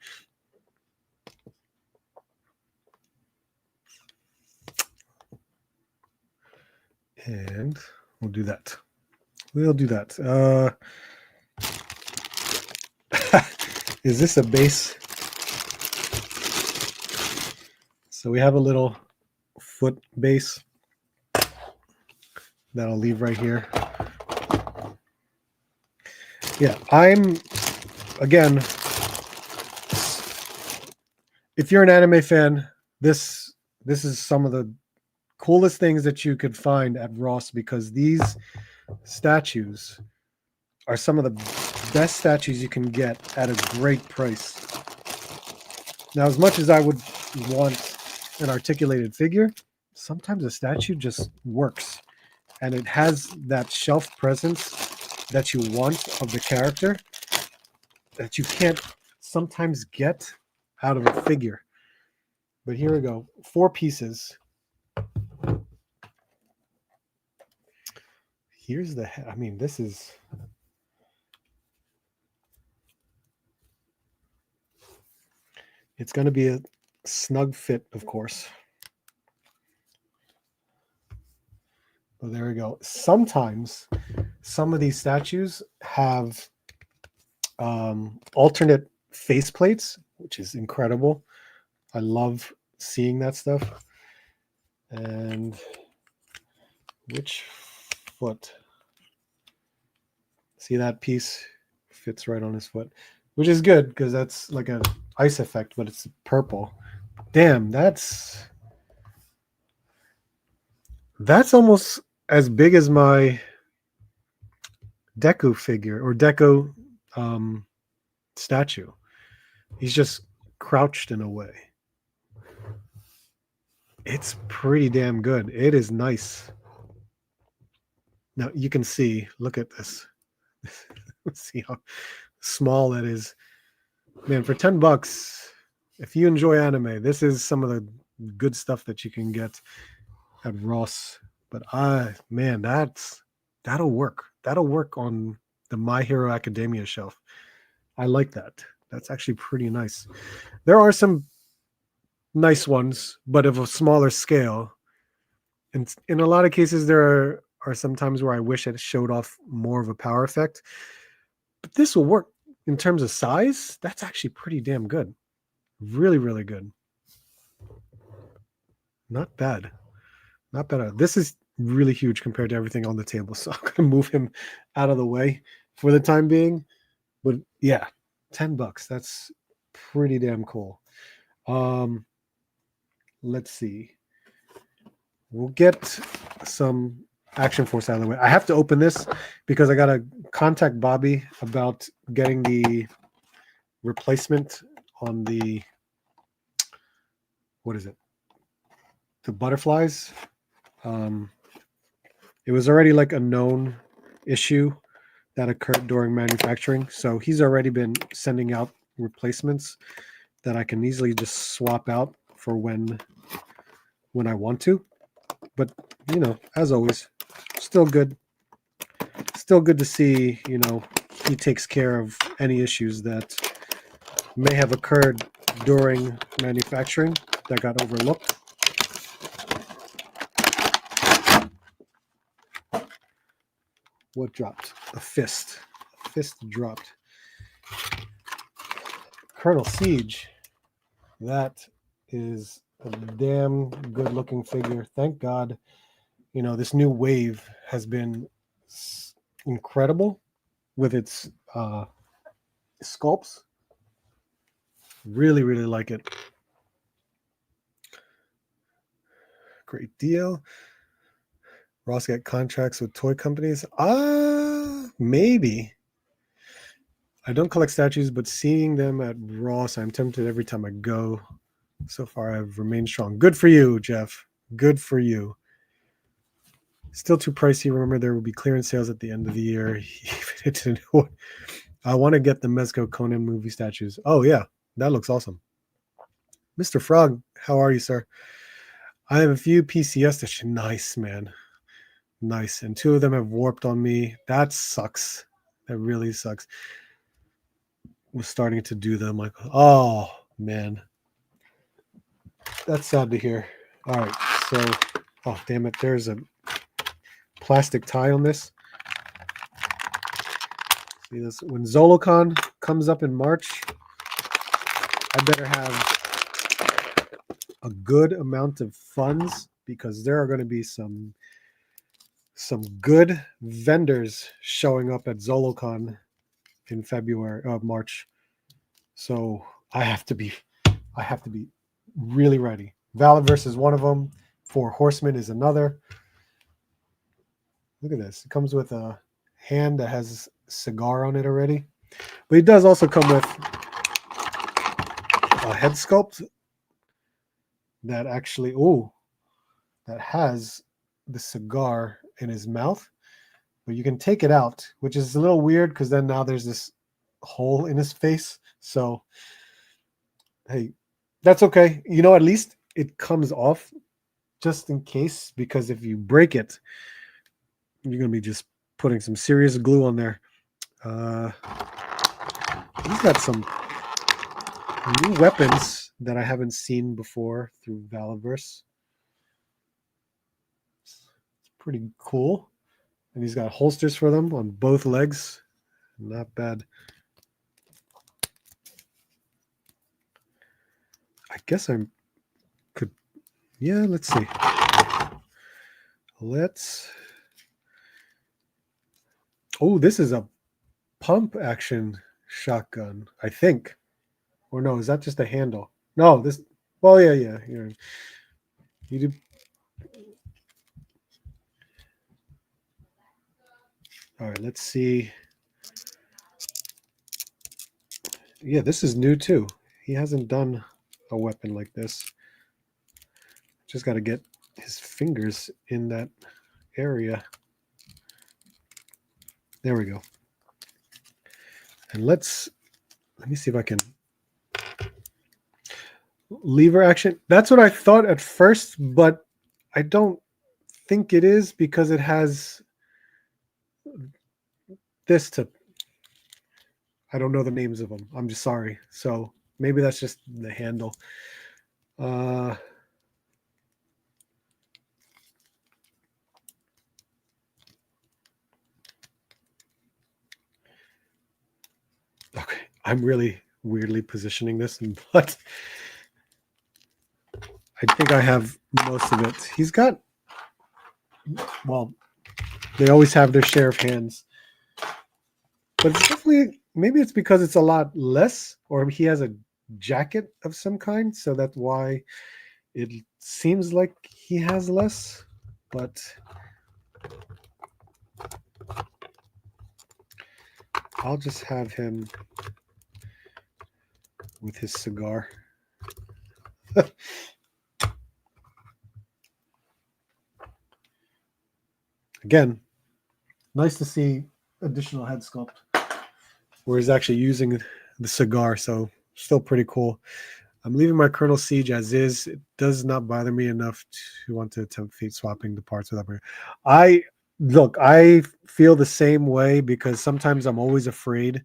And we'll do that. We'll do that. Is this a base? So we have a little foot base that I'll leave right here. Yeah, again, if you're an anime fan, this is some of the coolest things that you could find at Ross, because these statues are some of the best statues you can get at a great price. Now, as much as I would want an articulated figure, sometimes a statue just works, and it has that shelf presence that you want of the character that you can't sometimes get out of a figure. But here we go, 4 pieces. Here's this is, it's going to be a snug fit, of course. But there we go. Sometimes some of these statues have alternate faceplates, which is incredible. I love seeing that stuff. And which foot? See, that piece fits right on his foot, which is good because that's like an ice effect, but it's purple. Damn, that's almost as big as my Deku figure or Deku statue. He's just crouched in a way. It's pretty damn good. It is nice. Now you can see, look at this. See how small that is. Man, for $10, if you enjoy anime, this is some of the good stuff that you can get at Ross. But man, that'll work. That'll work on the My Hero Academia shelf. I like that. That's actually pretty nice. There are some nice ones, but of a smaller scale. And in a lot of cases, there are some times where I wish it showed off more of a power effect. But this will work in terms of size. That's actually pretty damn good. Really, really good. Not bad. Not bad. This is really huge compared to everything on the table. So I'm going to move him out of the way for the time being. But yeah, $10. That's pretty damn cool. Let's see. We'll get some Action Force out of the way. I have to open this because I got to contact Bobby about getting the replacement on the, what is it? The butterflies. It was already like a known issue that occurred during manufacturing. So he's already been sending out replacements that I can easily just swap out for when I want to. But, as always, still good. Still good to see, he takes care of any issues that may have occurred during manufacturing that got overlooked. What dropped? A fist. A fist dropped. Colonel Siege. That is a damn good looking figure. Thank God. This new wave has been incredible with its sculpts. Really, really like it. Great deal. Ross got contracts with toy companies. Maybe. I don't collect statues, but seeing them at Ross, I'm tempted every time I go. So far, I've remained strong. Good for you, Jeff. Good for you. Still too pricey. Remember, there will be clearance sales at the end of the year. I want to get the Mezco Conan movie statues. Oh, yeah. That looks awesome. Mr. Frog, how are you, sir? I have a few PCS statues. Nice, man. Nice. And 2 of them have warped on me. That sucks. That really sucks. Was starting to do them. Like, oh, man. That's sad to hear. All right. So, oh, damn it. There's a plastic tie on this. See this? When Zolocon comes up in March, I better have a good amount of funds because there are going to be some good vendors showing up at Zolocon in March. So I have to be really ready. Validverse is one of them. 4 Horsemen is another. Look at this. It comes with a hand that has a cigar on it already. But it does also come with a head sculpt that actually, that has the cigar in his mouth. But you can take it out, which is a little weird because then now there's this hole in his face. So, hey, that's okay. At least it comes off just in case, because if you break it, you're going to be just putting some serious glue on there. He's got some new weapons that I haven't seen before through Validverse. It's pretty cool. And he's got holsters for them on both legs. Not bad. I guess I could. Yeah, let's see. Oh, this is a pump action shotgun, I think. Or no, is that just a handle? No, this. Well, yeah. You do. All right, let's see. Yeah, this is new too. He hasn't done a weapon like this. Just got to get his fingers in that area. There we go. And let me see if I can. Lever action. That's what I thought at first, but I don't think it is because it has this to. I don't know the names of them. I'm just sorry. So maybe that's just the handle. Okay, I'm really weirdly positioning this, but I think I have most of it. He's got, well, they always have their share of hands, but it's definitely, maybe it's because it's a lot less, or he has a jacket of some kind, so that's why it seems like he has less, but I'll just have him with his cigar. Again, nice to see additional head sculpt where he's actually using the cigar. So still pretty cool. I'm leaving my Colonel Siege as is. It does not bother me enough to want to attempt fate swapping the parts without. I feel the same way because sometimes I'm always afraid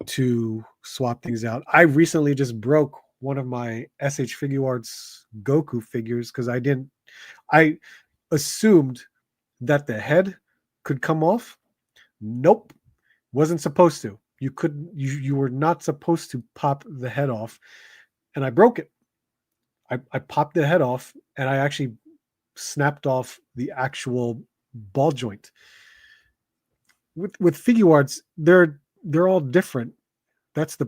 to swap things out. I recently just broke one of my SH Figuarts Goku figures because I assumed that the head could come off. Nope, wasn't supposed to. You were not supposed to pop the head off, and I broke it. I popped the head off, and I actually snapped off the actual ball joint. With Figuarts, they're all different. That's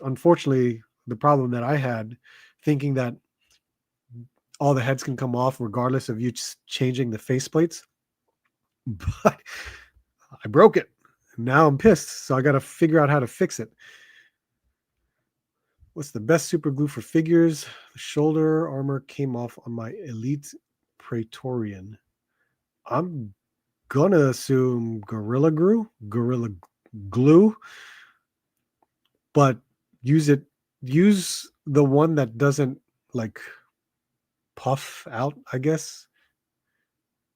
unfortunately the problem that I had, thinking that all the heads can come off regardless of you changing the faceplates. But I broke it. Now I'm pissed, so I got to figure out how to fix it. What's the best super glue for figures? The shoulder armor came off on my Elite Praetorian. I'm gonna assume Gorilla Glue, but use the one that doesn't like puff out, I guess,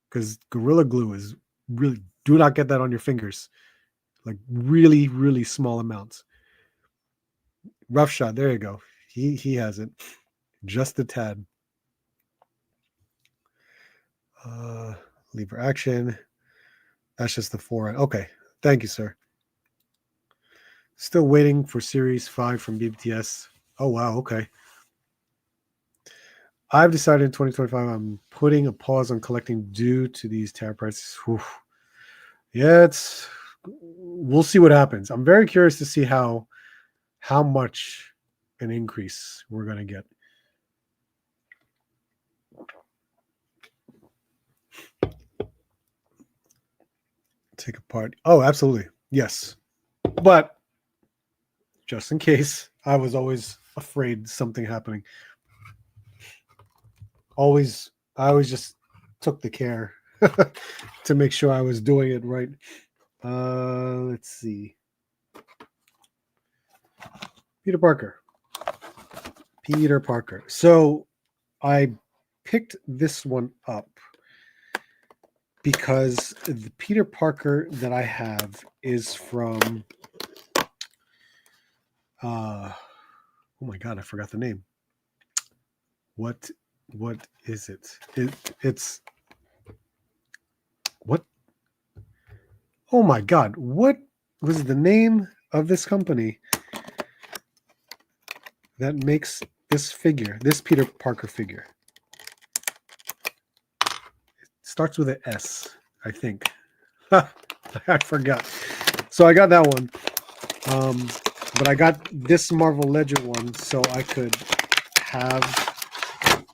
because Gorilla Glue is really, do not get that on your fingers, like really, really small amounts. Rough Shot, there you go. He has it, just a tad. Lever action. That's just the 4. Okay, thank you, sir. Still waiting for Series 5 from BBTS. Oh wow, okay. I've decided in 2025 I'm putting a pause on collecting due to these tariff prices. Whew. Yeah, we'll see what happens. I'm very curious to see how much an increase we're going to get. Take apart. Oh, absolutely. Yes. But just in case, I was always afraid something happening. I always just took the care to make sure I was doing it right. Let's see. Peter Parker. So I picked this one up because the Peter Parker that I have is from oh my god, I forgot the name. What is it? It's what? Oh my god, what was the name of this company that makes this figure, this Peter Parker figure? It starts with an S, I think. I forgot. So I got that one. But I got this Marvel Legend one so I could have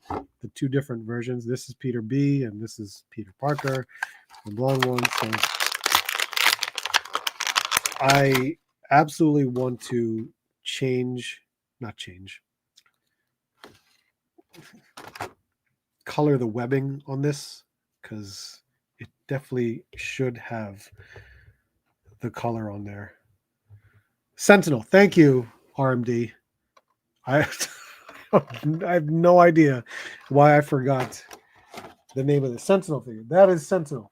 the two different versions. This is Peter B and this is Peter Parker, the blonde one. So I absolutely want to color the webbing on this because it definitely should have the color on there. Sentinel, thank you, RMD. I have no idea why I forgot the name of the Sentinel figure. That is Sentinel.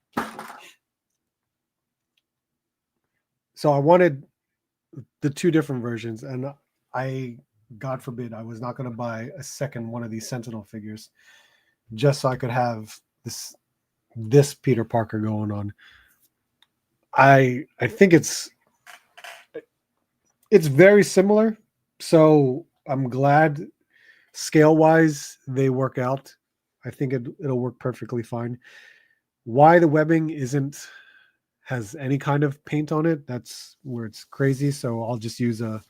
So I wanted the two different versions, and I, God forbid, I was not going to buy a second one of these Sentinel figures just so I could have this Peter Parker going on. I think it's very similar, so I'm glad scale-wise they work out. I think it'll work perfectly fine. Why the webbing has any kind of paint on it, that's where it's crazy. So I'll just use a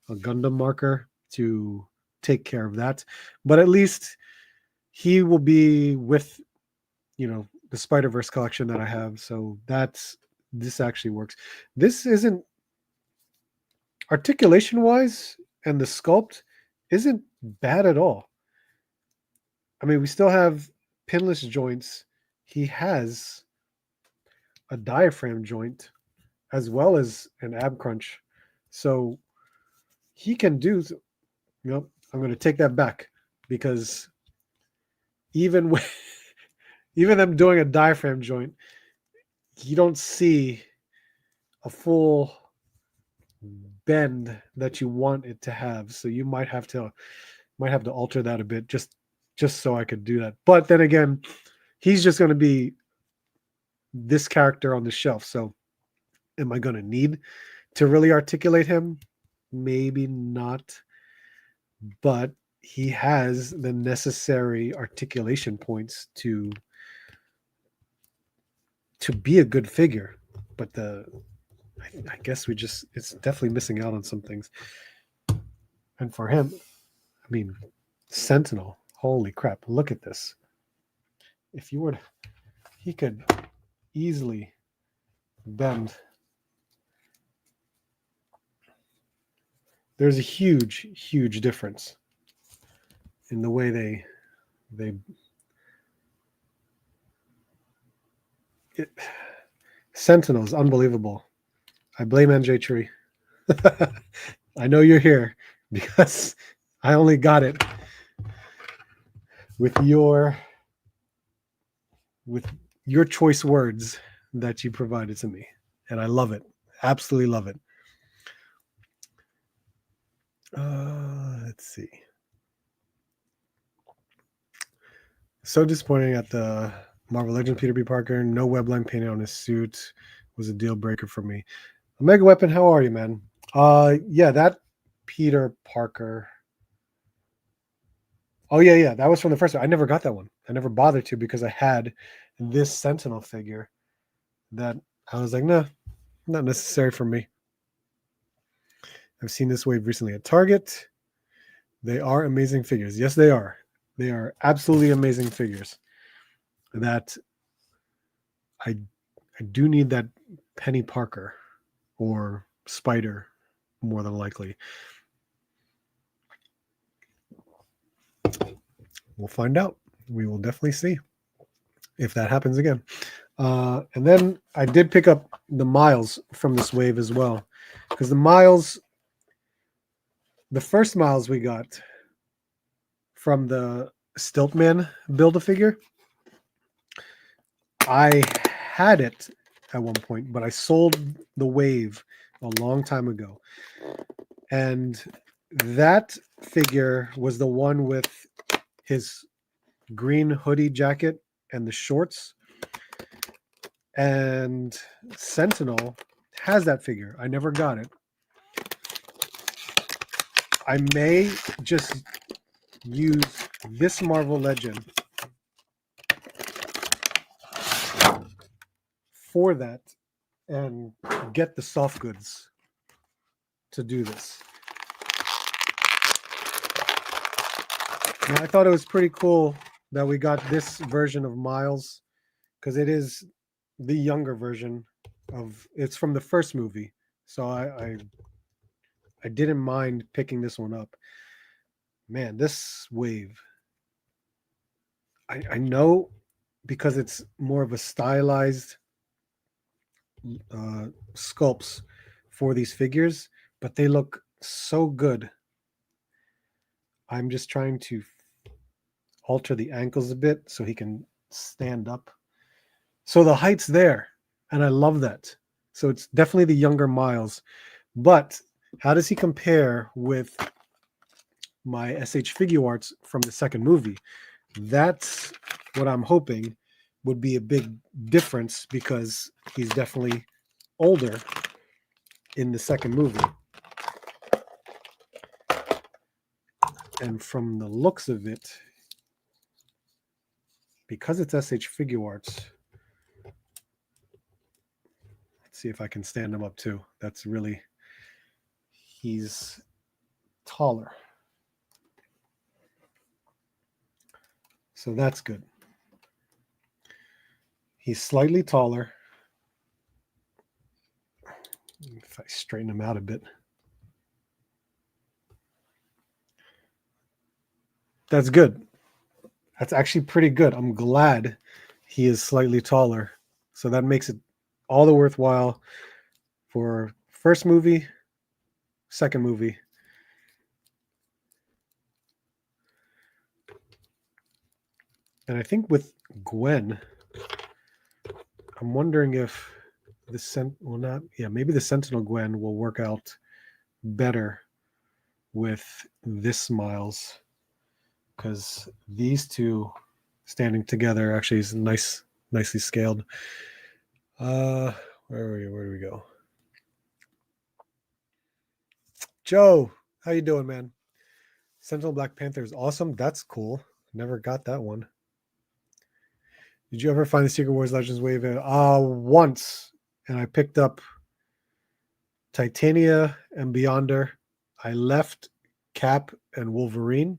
Gundam marker to take care of that. But at least he will be with, the Spider-Verse collection that I have. So this actually works. This isn't, articulation-wise, and the sculpt isn't bad at all. I mean, we still have pinless joints. He has a diaphragm joint as well as an ab crunch. So he can do, I'm going to take that back, because even when, even them doing a diaphragm joint, you don't see a full bend that you want it to have. So you might have to alter that a bit, just so I could do that. But then again, he's just going to be this character on the shelf. So am I going to need to really articulate him? Maybe not. But he has the necessary articulation points to be a good figure. But I guess it's definitely missing out on some things. And for him, I mean, Sentinel, holy crap, look at this. If you were to, he could easily bend. There's a huge difference in the way they Sentinel is unbelievable. I blame NJ Tree. I know you're here because I only got it with your choice words that you provided to me, and I love it. Absolutely love it. Let's see. So disappointing at the Marvel Legend Peter B. Parker. No webline painted on his suit was a deal breaker for me. Omega Weapon, how are you, man? Yeah, that Peter Parker. Oh yeah, that was from the first one. I never got that one. I never bothered to, because I had this Sentinel figure that I was like, nah, not necessary for me. I've seen this wave recently at Target. They are amazing figures. Yes, they are. They are absolutely amazing figures. That I do need that Penny Parker or Spider, more than likely. We'll find out. We will definitely see if that happens again. And then I did pick up the Miles from this wave as well, because the first Miles we got from the Stiltman Build-A-Figure, I had it at one point, but I sold the wave a long time ago. And that figure was the one with his green hoodie jacket and the shorts. And Sentinel has that figure. I never got it. I may just use this Marvel Legend for that and get the soft goods to do this. And I thought it was pretty cool that we got this version of Miles, because it is the younger version of, it's from the first movie. So I didn't mind picking this one up. Man, this wave, I know, because it's more of a stylized sculpts for these figures, but they look so good. I'm just trying to alter the ankles a bit so he can stand up. So the height's there, and I love that. So it's definitely the younger Miles. But how does he compare with my SH Figuarts from the second movie? That's what I'm hoping would be a big difference, because he's definitely older in the second movie. And from the looks of it, because it's SH Figuarts, let's see if I can stand him up too. That's really, he's taller. So that's good. He's slightly taller. If I straighten him out a bit. That's good. That's actually pretty good. I'm glad he is slightly taller. So that makes it all the worthwhile for first movie, second movie. And I think with Gwen, I'm wondering if maybe the Sentinel Gwen will work out better with this Miles, because these two standing together actually is nicely scaled. Where do we go? Joe, how you doing, man? Sentinel Black Panther is awesome. That's cool. Never got that one. Did you ever find the Secret Wars Legends wave? Once, and I picked up Titania and Beyonder. I left Cap and Wolverine.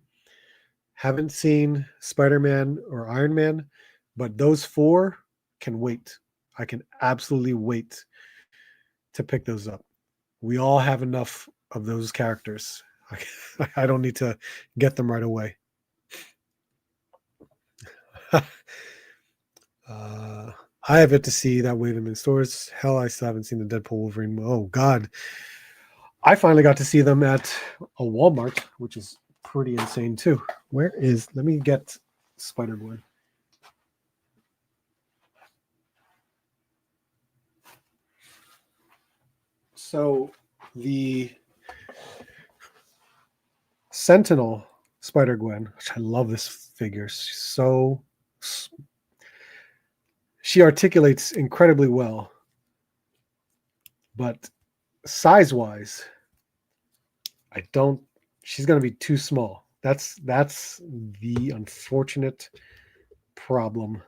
Haven't seen Spider-Man or Iron Man, but those four can wait. I can absolutely wait to pick those up. We all have enough of those characters. I don't need to get them right away. I have yet to see that wave in stores. Hell, I still haven't seen the Deadpool Wolverine. Oh, God. I finally got to see them at a Walmart, which is pretty insane, too. Let me get Spider-Boy. So, the Sentinel Spider-Gwen, which I love this figure. She articulates incredibly well, but size-wise, she's going to be too small. That's the unfortunate problem.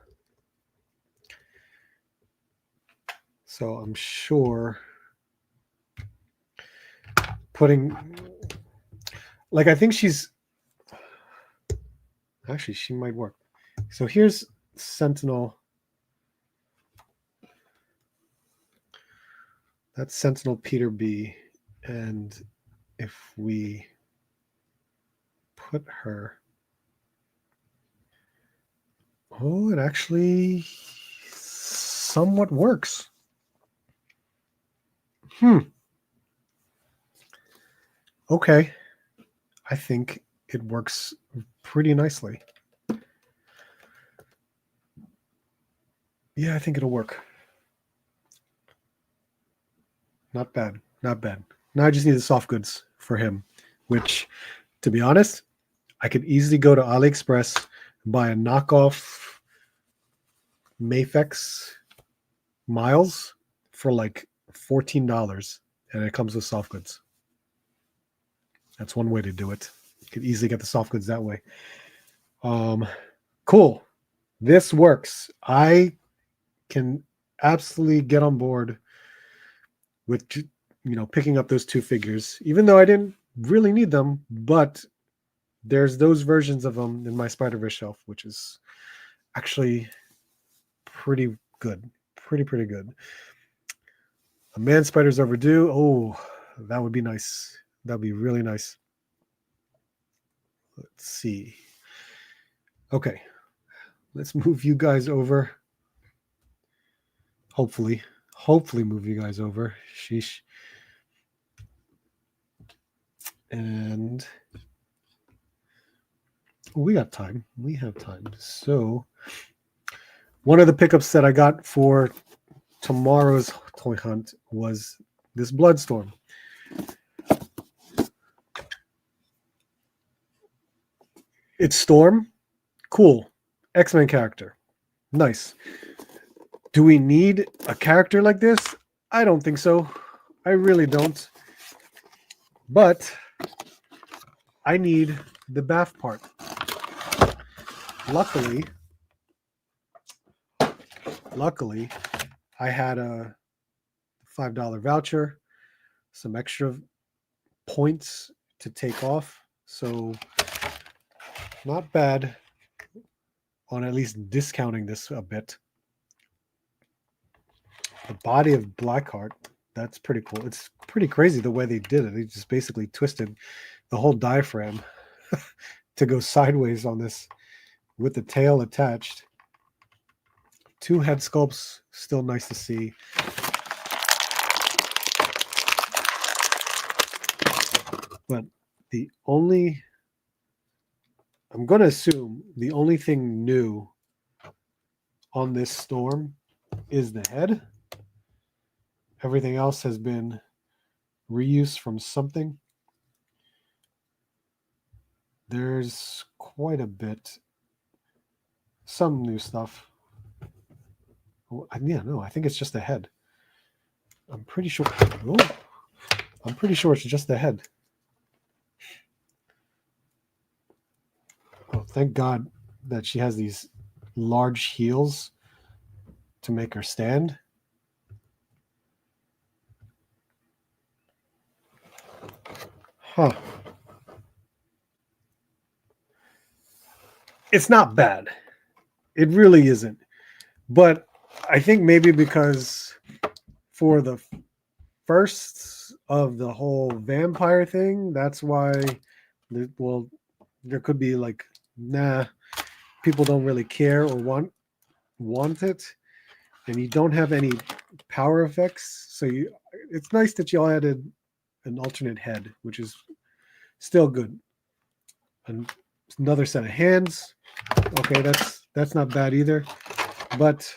So I'm sure I think she might work. So here's Sentinel. That's Sentinel Peter B. And if we put her, it actually somewhat works. Okay. I think it works pretty nicely. Yeah, I think it'll work. Not bad. Not bad. Now I just need the soft goods for him, which, to be honest, I could easily go to AliExpress and buy a knockoff Mafex Miles for like $14, and it comes with soft goods. That's one way to do it. You could easily get the soft goods that way. Cool. This works. I can absolutely get on board with picking up those two figures, even though I didn't really need them, but there's those versions of them in my Spider-Verse shelf, which is actually pretty good. Pretty good. A Man Spider's overdue. Oh, that would be nice. That'd be really nice. Let's see. Okay. Let's move you guys over. Hopefully move you guys over. Sheesh. And we got time. We have time. So one of the pickups that I got for tomorrow's toy hunt was this Bloodstorm. It's Storm. Cool. X-Men character. Nice. Do we need a character like this? I don't think so. I really don't. But I need the bath part. Luckily, I had a $5 voucher, some extra points to take off. So not bad on at least discounting this a bit. The body of Blackheart, that's pretty cool. It's pretty crazy the way they did it. They just basically twisted the whole diaphragm to go sideways on this with the tail attached. Two head sculpts, still nice to see. But I'm going to assume the only thing new on this storm is the head. Everything else has been reuse from something. There's quite a bit. Some new stuff. I think it's just the head. I'm pretty sure. I'm pretty sure it's just the head. Oh, thank God that she has these large heels to make her stand. Huh. It's not bad. It really isn't. But I think maybe because for the first of the whole vampire thing, that's why, there could be like, people don't really care or want it, and you don't have any power effects. So it's nice that y'all added an alternate head, which is still good. And another set of hands. Okay, that's not bad either. But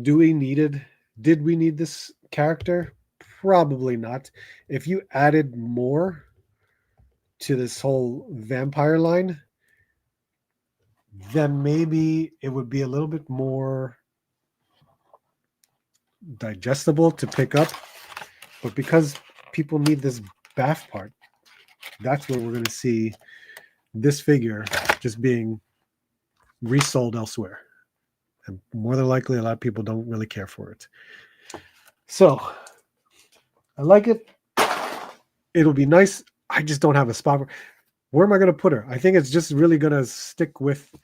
did we need this character? Probably not. If you added more to this whole vampire line, then maybe it would be a little bit more digestible to pick up. But because people need this bath part, that's where we're going to see this figure just being resold elsewhere. And more than likely, a lot of people don't really care for it. So I like it. It'll be nice. I just don't have a spot. Where am I going to put her? I think it's just really going to stick with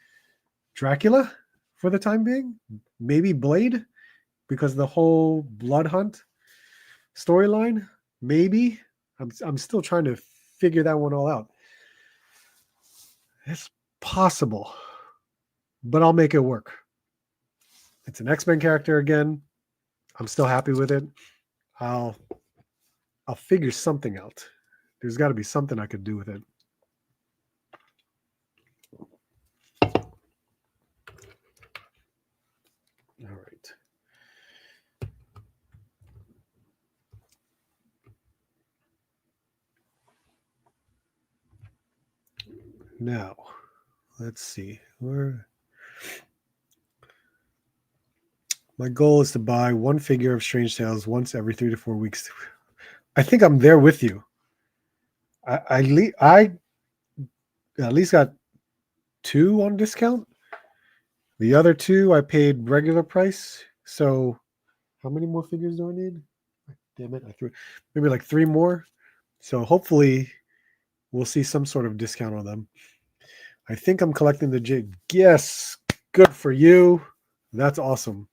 Dracula for the time being. Maybe Blade, because the whole Blood Hunt storyline. Maybe. I'm still trying to figure that one all out. It's possible, but I'll make it work. It's an X-Men character again. I'm still happy with it. I'll figure something out. There's got to be something I could do with it. All right. Now, let's see. My goal is to buy one figure of Strange Tales once every 3 to 4 weeks. I think I'm there with you. I at least got 2 on discount. The other 2 I paid regular price. So how many more figures do I need? Damn it, I threw maybe like 3 more. So hopefully we'll see some sort of discount on them. I think I'm collecting the jig. Yes, good for you. That's awesome.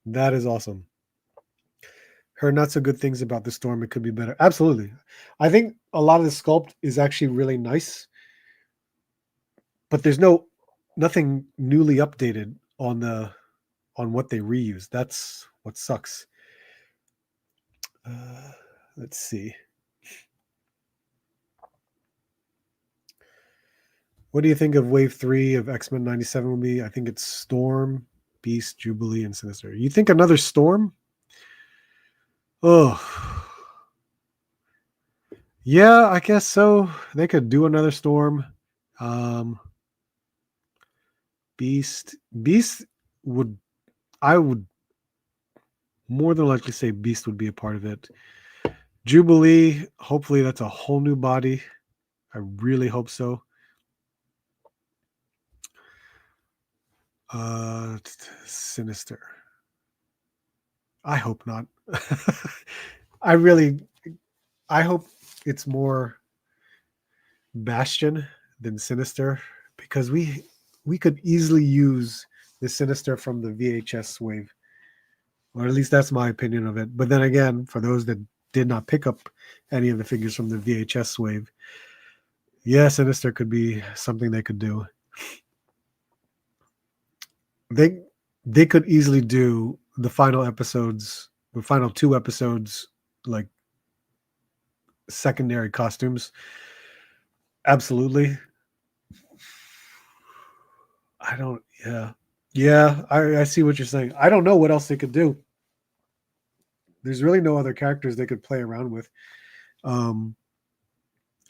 That is awesome. Heard not so good things about the storm. It could be better. Absolutely. I think a lot of the sculpt is actually really nice, but there's nothing newly updated on what they reuse. That's what sucks. Let's see. What do you think of Wave 3 of X-Men 97 will be? I think it's Storm, Beast, Jubilee, and Sinister. You think another Storm? Oh. Yeah, I guess so. They could do another Storm. Beast I would more than likely say Beast would be a part of it. Jubilee, hopefully that's a whole new body. I really hope so. Sinister. I hope not. I hope it's more Bastion than Sinister, because we could easily use the Sinister from the VHS wave. Or at least that's my opinion of it. But then again, for those that did not pick up any of the figures from the VHS wave, yeah, Sinister could be something they could do. They could easily do the final 2 episodes, like secondary costumes. Absolutely. I don't. Yeah, yeah. I see what you're saying. I don't know what else they could do. There's really no other characters they could play around with, um,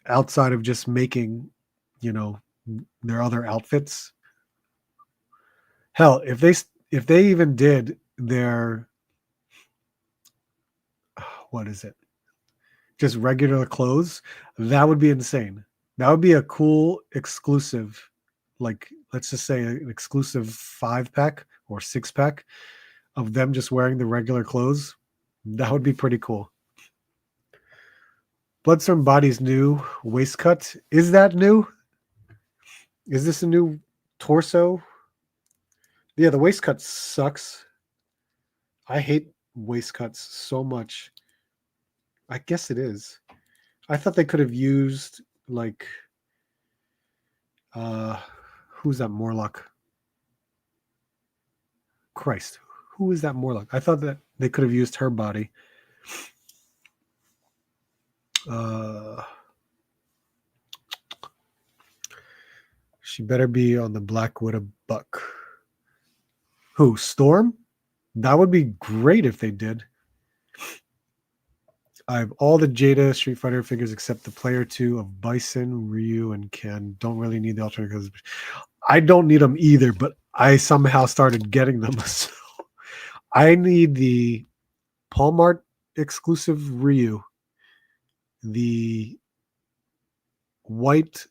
outside of just making, you know, their other outfits. Hell, if they even did their what is it? Just regular clothes, that would be insane. That would be a cool exclusive, like let's just say an exclusive 5 pack or 6 pack of them just wearing the regular clothes. That would be pretty cool. Bloodstorm Body's new waist cut. Is that new? Is this a new torso? Yeah, the waist cut sucks. I hate waist cuts so much. I guess it is. I thought they could have used like uh who's that Morlock? Christ. Who is that Morlock? I thought that they could have used her body. Uh she better be on the Black Widow buck. Who? Storm? That would be great if they did. I have all the Jada Street Fighter figures except the player 2 of Bison, Ryu, and Ken. Don't really need the alternate because I don't need them either, but I somehow started getting them. So I need the Palmart exclusive Ryu, the white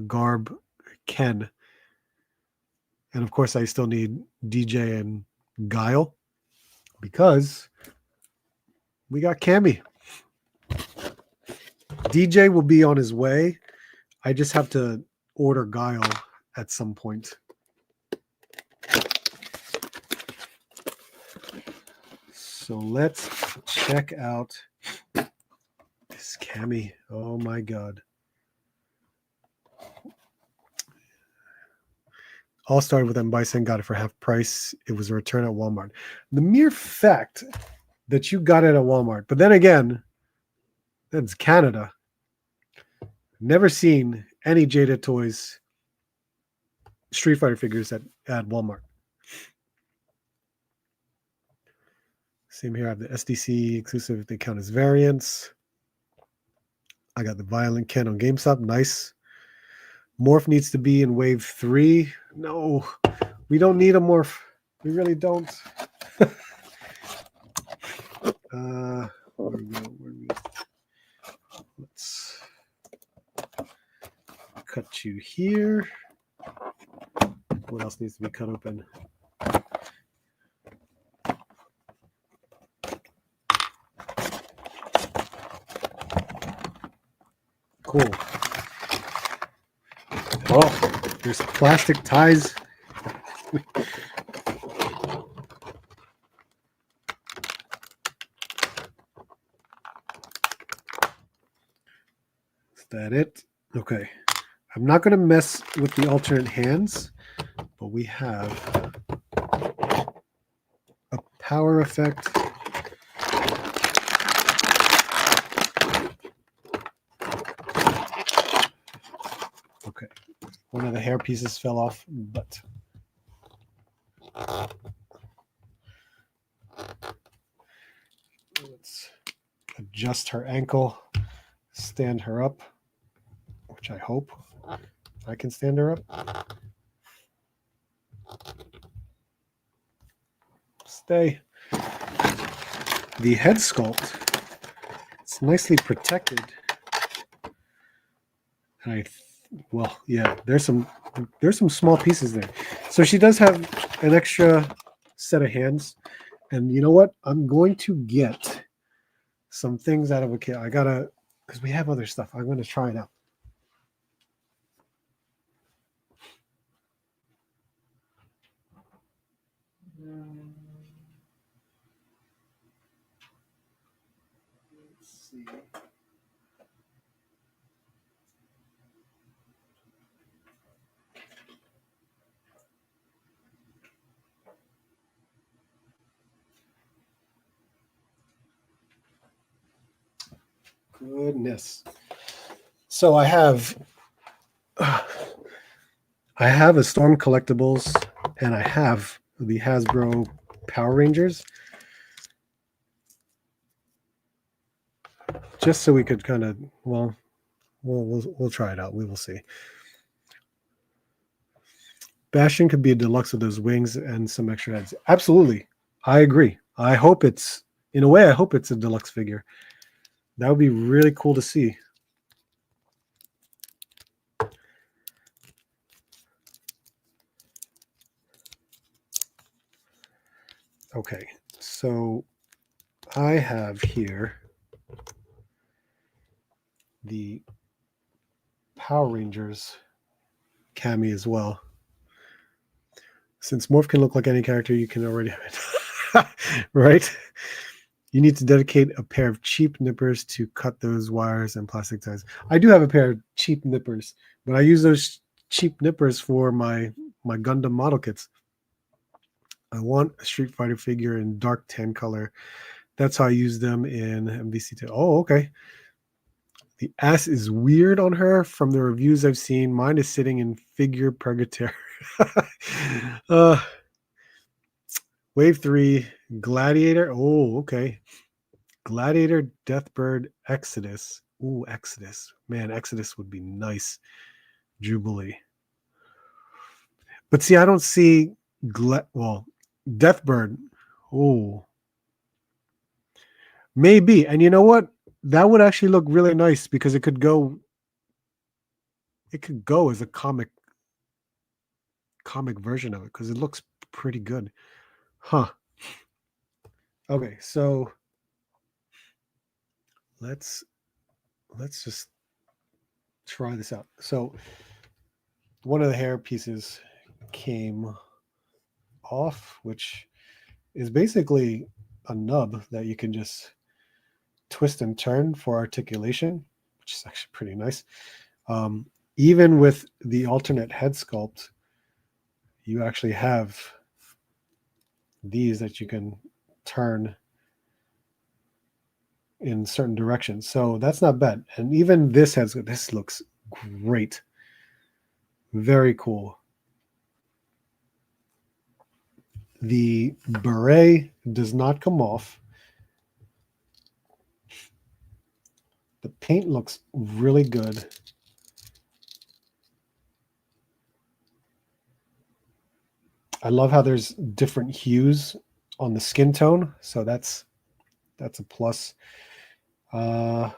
garb Ken, and of course I still need DJ and Guile because we got Cammy. DJ will be on his way. I just have to order Guile at some point. So let's check out this Cammy. Oh my god. All started with them Bison, got it for half price. It was a return at Walmart. The mere fact that you got it at Walmart, but then again, that's Canada. Never seen any Jada Toys Street Fighter figures at Walmart. Same here. I have the SDC exclusive if they count as variants. I got the Violent Ken on GameStop. Nice. Morph needs to be in wave 3. No, we don't need a morph. We really don't. Where we go? Let's cut you here. What else needs to be cut open? Cool. Oh, there's plastic ties. Is that it? Okay. I'm not going to mess with the alternate hands, but we have a power effect. Okay. One of the hair pieces fell off, but let's adjust her ankle, stand her up, which I hope I can stand her up. Stay. The head sculpt, it's nicely protected. And there's some small pieces there. So she does have an extra set of hands. And you know what? I'm going to get some things out of a kit. I gotta, because we have other stuff. I'm going to try it out. Let's see. goodness. So I have a Storm Collectibles, and I have the Hasbro Power Rangers, just so we could kind of we'll try it out. We will see. Bastion could be a deluxe with those wings and some extra heads. Absolutely, I agree. I hope it's, in a way, I hope it's a deluxe figure. That would be really cool to see. Okay, so I have here the Power Rangers Cammy as well. Since Morph can look like any character, you can already have it. Right? You need to dedicate a pair of cheap nippers to cut those wires and plastic ties. I do have a pair of cheap nippers, but I use those cheap nippers for my Gundam model kits. I want a Street Fighter figure in dark tan color. That's how I use them in MVC2. Oh, okay. The ass is weird on her from the reviews I've seen. Mine is sitting in figure purgatory. Wave 3, Gladiator. Oh, okay. Gladiator, Deathbird, Exodus. Ooh, Exodus. Man, Exodus would be nice. Jubilee. But see, I don't see Deathbird. Oh, maybe. And you know what? That would actually look really nice because it could go as a comic version of it because it looks pretty good. Huh. Okay, so let's just try this out. So one of the hair pieces came off, which is basically a nub that you can just twist and turn for articulation, which is actually pretty nice. Even with the alternate head sculpt, you actually have these that you can turn in certain directions. So that's not bad. And even this looks great. Very cool. The beret does not come off. The paint looks really good. I love how there's different hues on the skin tone. So that's a plus. Yeah,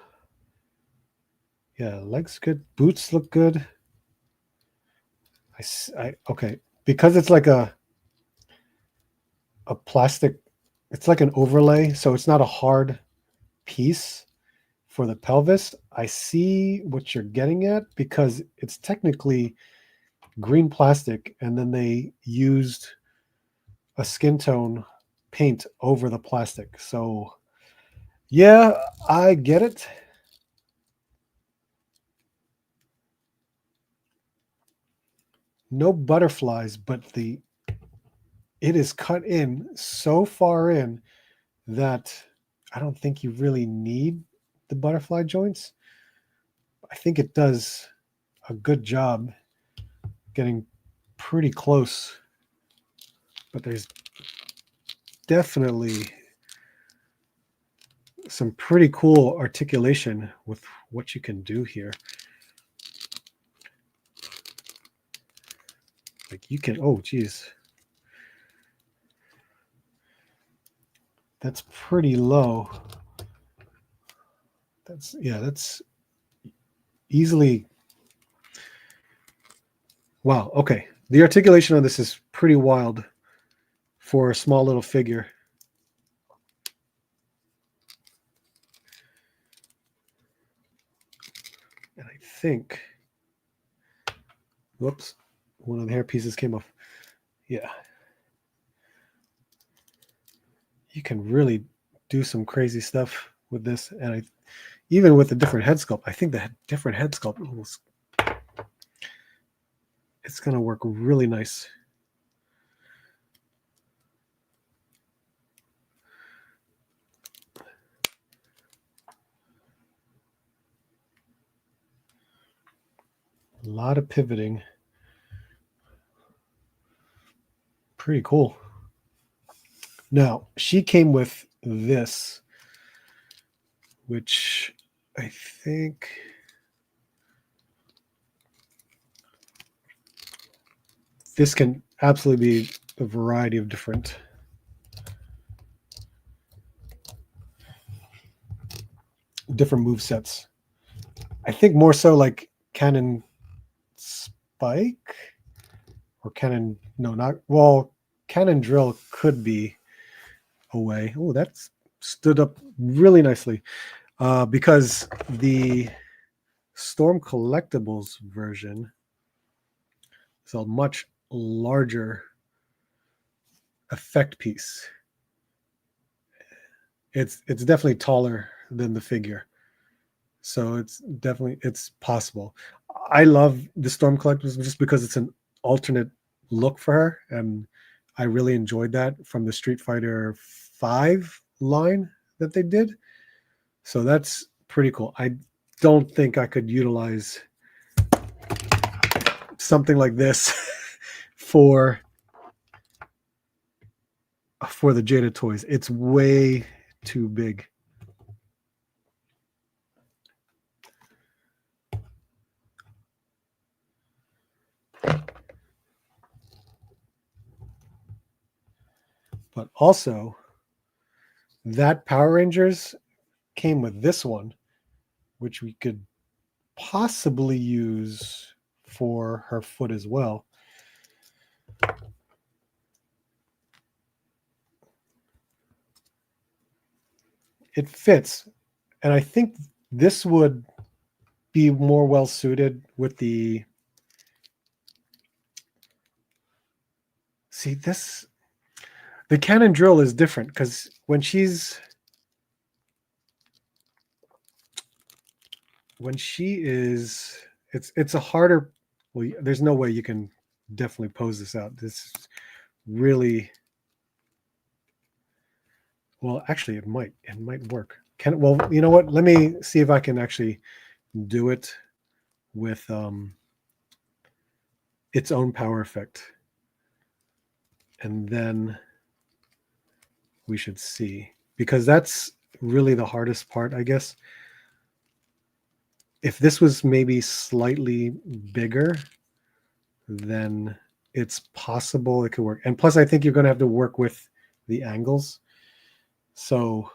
legs good. Boots look good. Okay, because it's like a plastic, it's like an overlay, so it's not a hard piece for the pelvis. I see what you're getting at because it's technically green plastic and then they used a skin tone paint over the plastic. So yeah, I get it. No butterflies, but it is cut in so far in that I don't think you really need the butterfly joints. I think it does a good job getting pretty close, but there's definitely some pretty cool articulation with what you can do here. Like you can, oh geez, that's pretty low. That's easily, wow. Okay, the articulation of this is pretty wild for a small little figure. And I think, whoops, one of the hair pieces came off. Yeah, you can really do some crazy stuff with this, and even with the different head sculpt, I think the different head sculpt it's going to work really nice. A lot of pivoting. Pretty cool. Now, she came with this, which I think this can absolutely be a variety of different move sets. I think more so like Cannon Spike or Cannon. No, not well. Cannon Drill could be a way. Oh, that's stood up really nicely because the Storm Collectibles version is a much larger effect piece. It's definitely taller than the figure, so it's possible. I love the Storm Collectibles just because it's an alternate look for her, and I really enjoyed that from the Street Fighter 5 line that they did. So that's pretty cool. I don't think I could utilize something like this for the Jada toys. It's way too big. But also, that Power Rangers came with this one, which we could possibly use for her foot as well. It fits, and I think this would be more well suited with the. See, this. The Cannon Drill is different because when she is, it's a harder. Well, there's no way you can definitely pose this out. This really. Well, actually, it might work. Well, you know what? Let me see if I can actually do it with its own power effect, and then we should see, because that's really the hardest part, I guess. If this was maybe slightly bigger, then it's possible it could work. And plus, I think you're going to have to work with the angles. So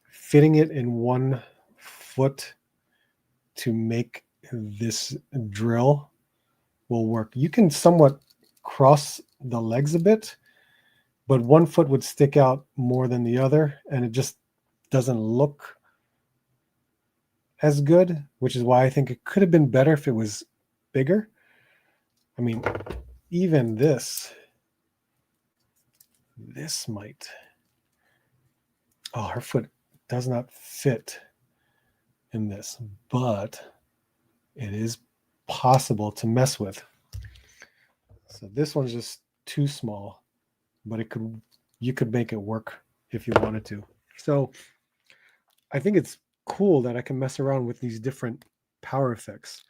fitting it in one foot to make this drill will work. You can somewhat cross the legs a bit, but one foot would stick out more than the other, and it just doesn't look as good, which is why I think it could have been better if it was bigger. I mean, even this might. Oh, her foot does not fit in this, but it is possible to mess with. So this one's just too small, but you could make it work if you wanted to. So I think it's cool that I can mess around with these different power effects.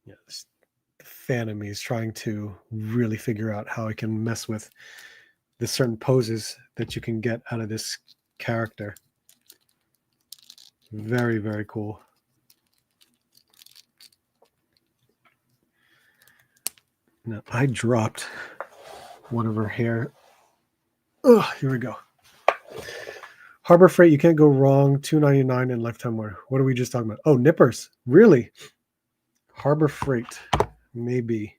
Yeah, the fan of me is trying to really figure out how I can mess with the certain poses that you can get out of this character. Very, very cool. Now, I dropped one of her hair. Oh, here we go. Harbor Freight, you can't go wrong. $2.99 in lifetime order. What are we just talking about? Oh, nippers. Really? Harbor Freight. Maybe.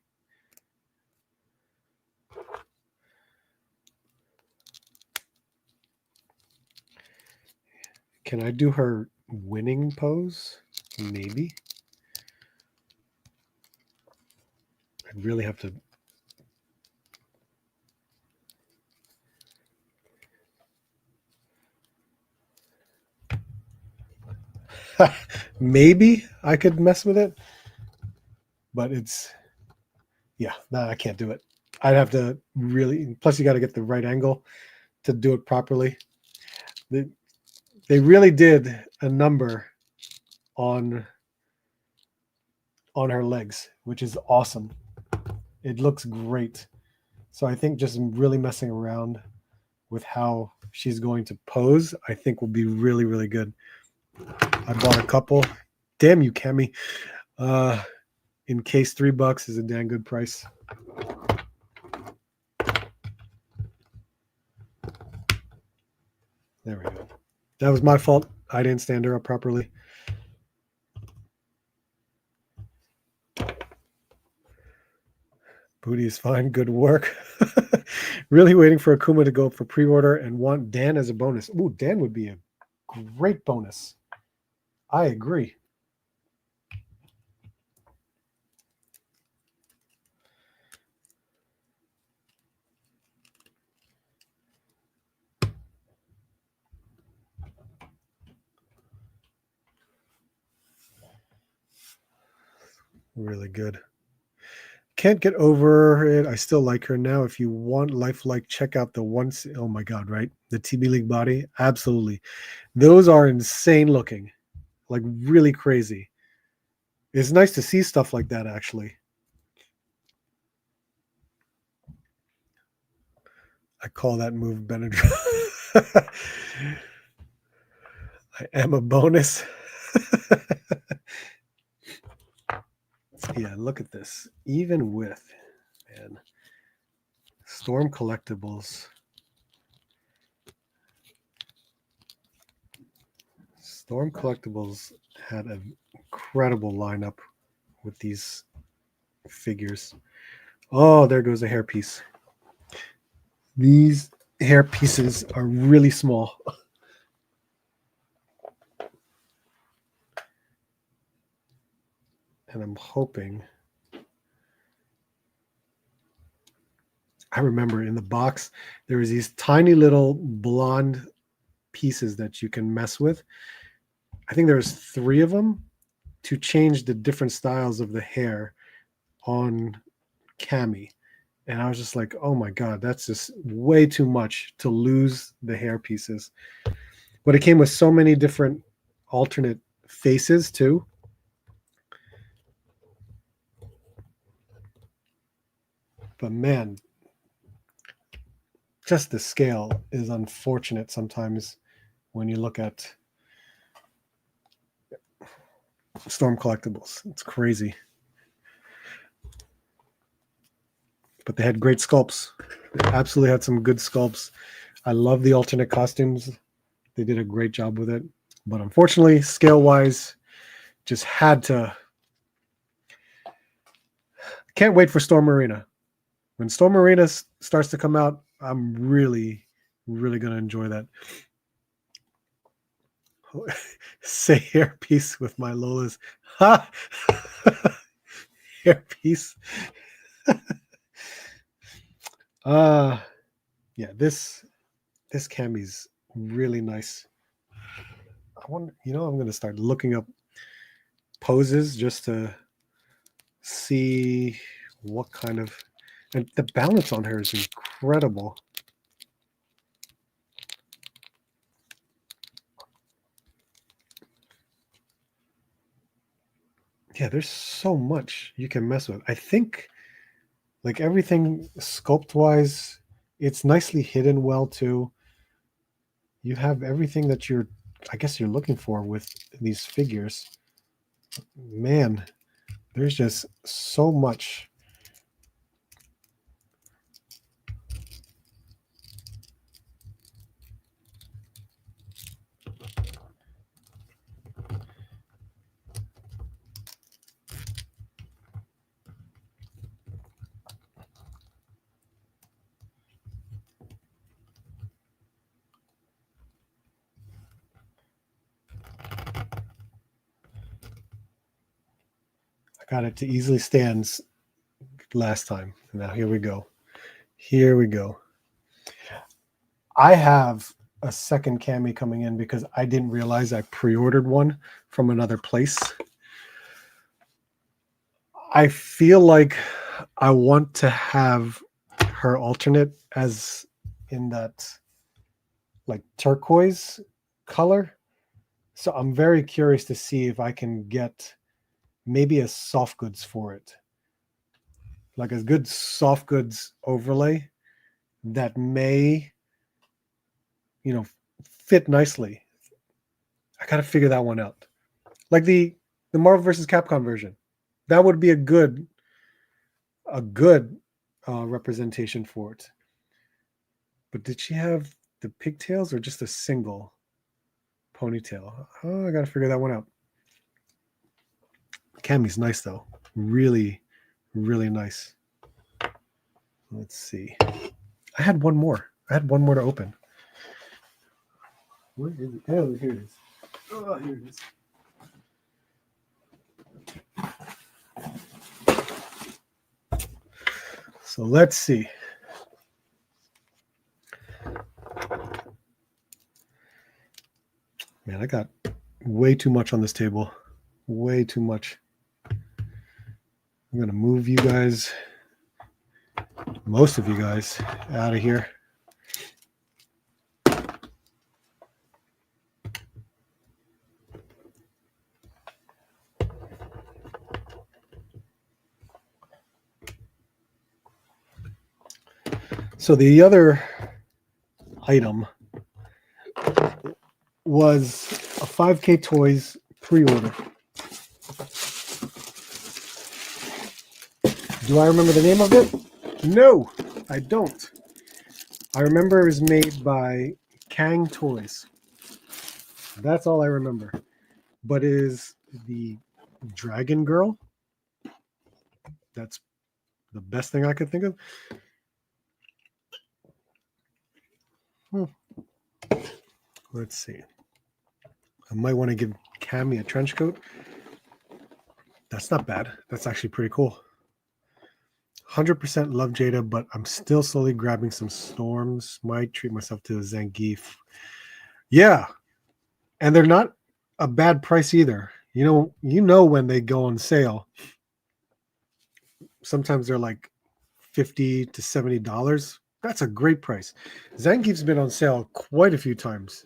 Can I do her winning pose? Maybe. I'd really have to. Maybe I could mess with it, but it's, yeah, no, I can't do it. I'd have to really, plus you got to get the right angle to do it properly. They really did a number on her legs, which is awesome. It looks great. So I think just really messing around with how she's going to pose, I think will be really, really good. I bought a couple. Damn you, Cami. In case $3 is a damn good price. There we go. That was my fault. I didn't stand her up properly. Booty is fine. Good work. Really waiting for Akuma to go up for pre-order and want Dan as a bonus. Ooh, Dan would be a great bonus. I agree. Really good. Can't get over it. I still like her now. If you want lifelike, check out the once. Oh my God, right? The TB League body. Absolutely. Those are insane looking. Like really crazy. It's nice to see stuff like that, actually. I call that move Benadryl. I am a bonus. Yeah, look at this. Even with, man, Storm Collectibles. Storm Collectibles had an incredible lineup with these figures. Oh, there goes a hairpiece. These hair pieces are really small. And I'm hoping. I remember in the box, there was these tiny little blonde pieces that you can mess with. I think there's 3 of them to change the different styles of the hair on Cammy. And I was just like, oh my God, that's just way too much to lose the hair pieces. But it came with so many different alternate faces too. But man, just the scale is unfortunate sometimes when you look at Storm Collectibles. It's crazy. But they had great sculpts. They absolutely had some good sculpts. I love the alternate costumes. They did a great job with it. But unfortunately, scale-wise, just had to. Can't wait for Storm Arena. When Storm Arena starts to come out, I'm really, really going to enjoy that. Say hairpiece with my Lolas. Ha! Hairpiece. Yeah, this Cammy's really nice. I wonder, I'm going to start looking up poses just to see what kind of, and the balance on her is incredible. Yeah, there's so much you can mess with. I think like everything sculpt wise, it's nicely hidden well too. You have everything that you're looking for with these figures. Man, there's just so much. I got it to easily stand last time. Now here we go. Here we go. I have a second Cammy coming in because I didn't realize I pre-ordered one from another place. I feel like I want to have her alternate as in that like turquoise color. So I'm very curious to see if I can get maybe a soft goods for it. Like a good soft goods overlay that may, fit nicely. I gotta figure that one out. Like the Marvel vs. Capcom version. That would be a good representation for it. But did she have the pigtails or just a single ponytail? Oh, I gotta figure that one out. Cammy's nice though. Really, really nice. Let's see. I had one more. To open. Where is it? Oh, here it is. Oh, here it is. So let's see. Man, I got way too much on this table. Way too much. I'm going to move you guys, most of you guys, out of here. So the other item was a 5K Toys pre-order. Do I remember the name of it? No, I don't. I remember it was made by Kang Toys. That's all I remember. But it is the Dragon Girl. That's the best thing I could think of. Let's see. I might want to give Cammy a trench coat. That's not bad. That's actually pretty cool. 100% love Jada, but I'm still slowly grabbing some Storms. Might treat myself to a Zangief. Yeah. And they're not a bad price either. You know when they go on sale. Sometimes they're like $50 to $70. That's a great price. Zangief's been on sale quite a few times.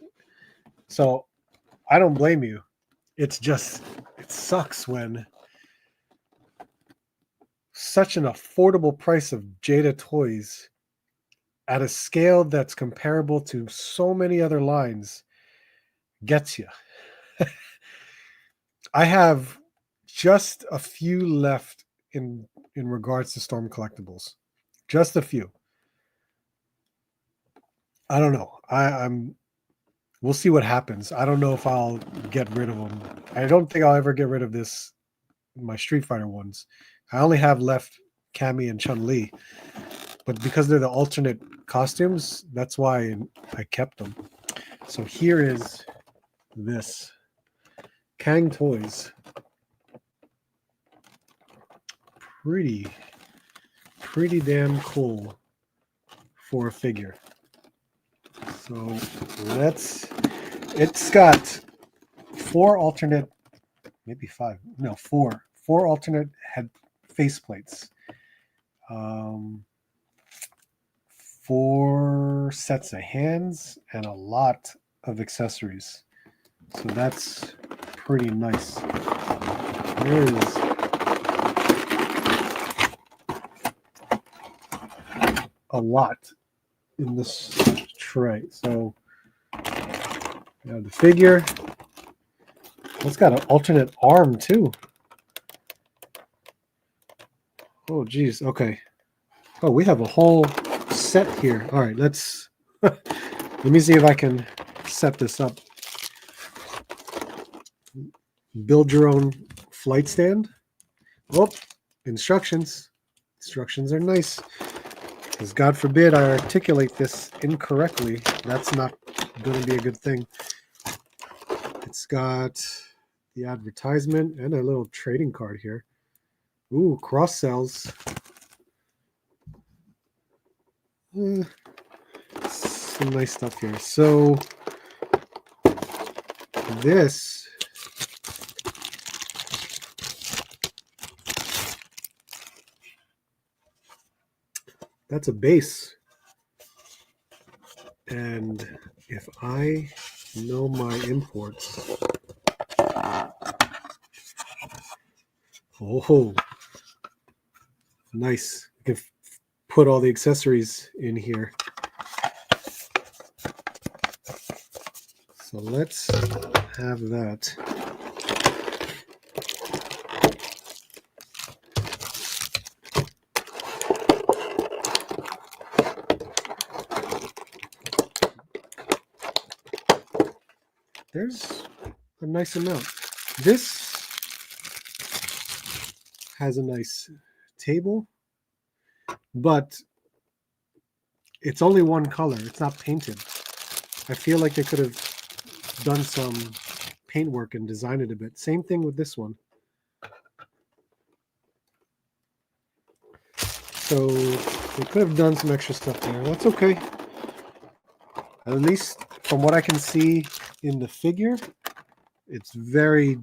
So I don't blame you. It's just, it sucks when such an affordable price of Jada toys at a scale that's comparable to so many other lines gets you. I have just a few left in regards to Storm collectibles. Just a few. I don't know. We'll see what happens. I don't know if I'll get rid of them. I don't think I'll ever get rid of my Street Fighter ones. I only have left Cammy and Chun-Li. But because they're the alternate costumes, that's why I kept them. So here is this. Kang Toys. Pretty damn cool for a figure. So it's got four alternate alternate faceplates. 4 sets of hands and a lot of accessories. So that's pretty nice. There is a lot in this tray. So you have the figure. It's got an alternate arm too. Oh geez, okay. Oh, we have a whole set here. All right, let me see if I can set this up. Build your own flight stand. Oh, instructions. Instructions are nice. Because God forbid I articulate this incorrectly. That's not going to be a good thing. It's got the advertisement and a little trading card here. Ooh, cross sells. Some nice stuff here. So this that's a base. And If I know my imports. Oh, nice. You can put all the accessories in here. So let's have that. There's a nice amount. This has a nice table, but it's only one color. It's not painted. I feel like they could have done some paintwork and designed it a bit. Same thing with this one. So they could have done some extra stuff there. That's okay. At least from what I can see in the figure, it's very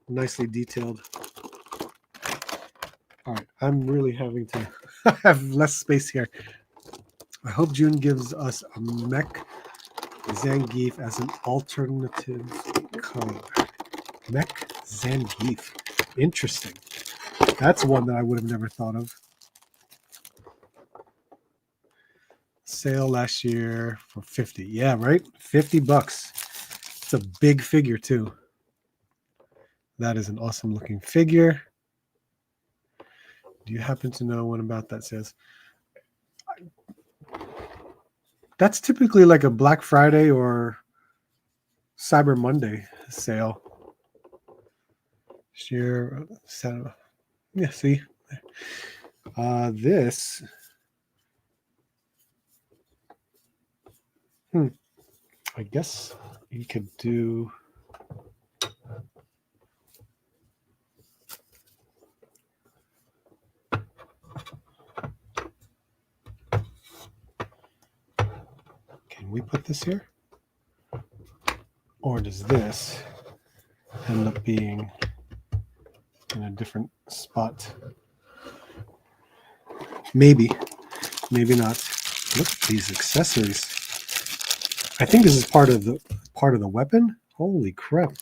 nicely detailed. All right, I'm really having to have less space here. I hope June gives us a Mech Zangief as an alternative color. Mech Zangief. Interesting. That's one that I would have never thought of. Sale last year for 50. Yeah, right? $50. It's a big figure too. That is an awesome looking figure. Do you happen to know what about that says? That's typically like a Black Friday or Cyber Monday sale. Share, yeah, see? This, I guess you could do. Can we put this here? Or does this end up being in a different spot? Maybe, maybe not. Look at these accessories. I think this is part of the weapon. Holy crap.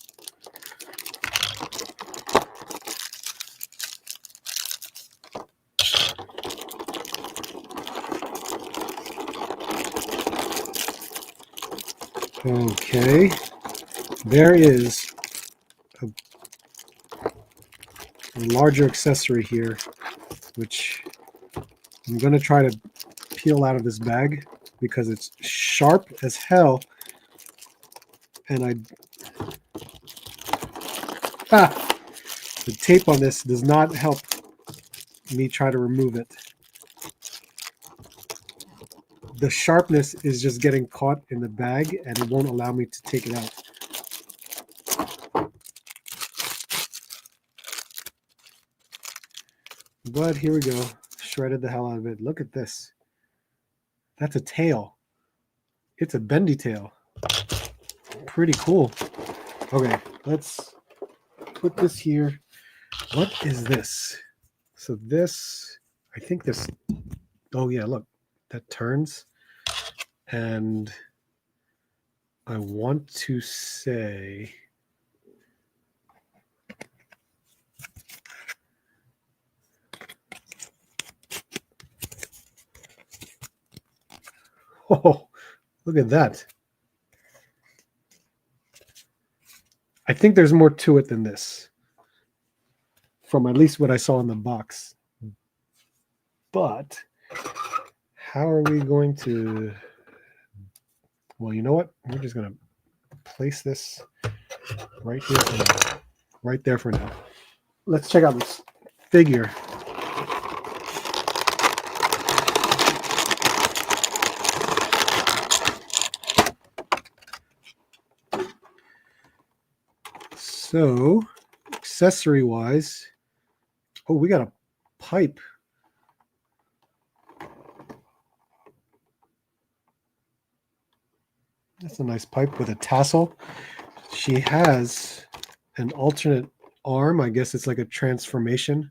Okay, there is a larger accessory here, which I'm going to try to peel out of this bag because it's sharp as hell. And the tape on this does not help me try to remove it. The sharpness is just getting caught in the bag and it won't allow me to take it out. But here we go. Shredded the hell out of it. Look at this. That's a tail. It's a bendy tail. Pretty cool. Okay, let's put this here. What is this? So this, I think this, oh yeah, look, that turns. And I want to say, oh, look at that. I think there's more to it than this, from at least what I saw in the box. But how are we going to, well, you know what? We're just going to place this right here for now. Right there for now. Let's check out this figure. So, accessory wise, oh, we got a pipe. That's a nice pipe with a tassel. She has an alternate arm. I guess it's like a transformation,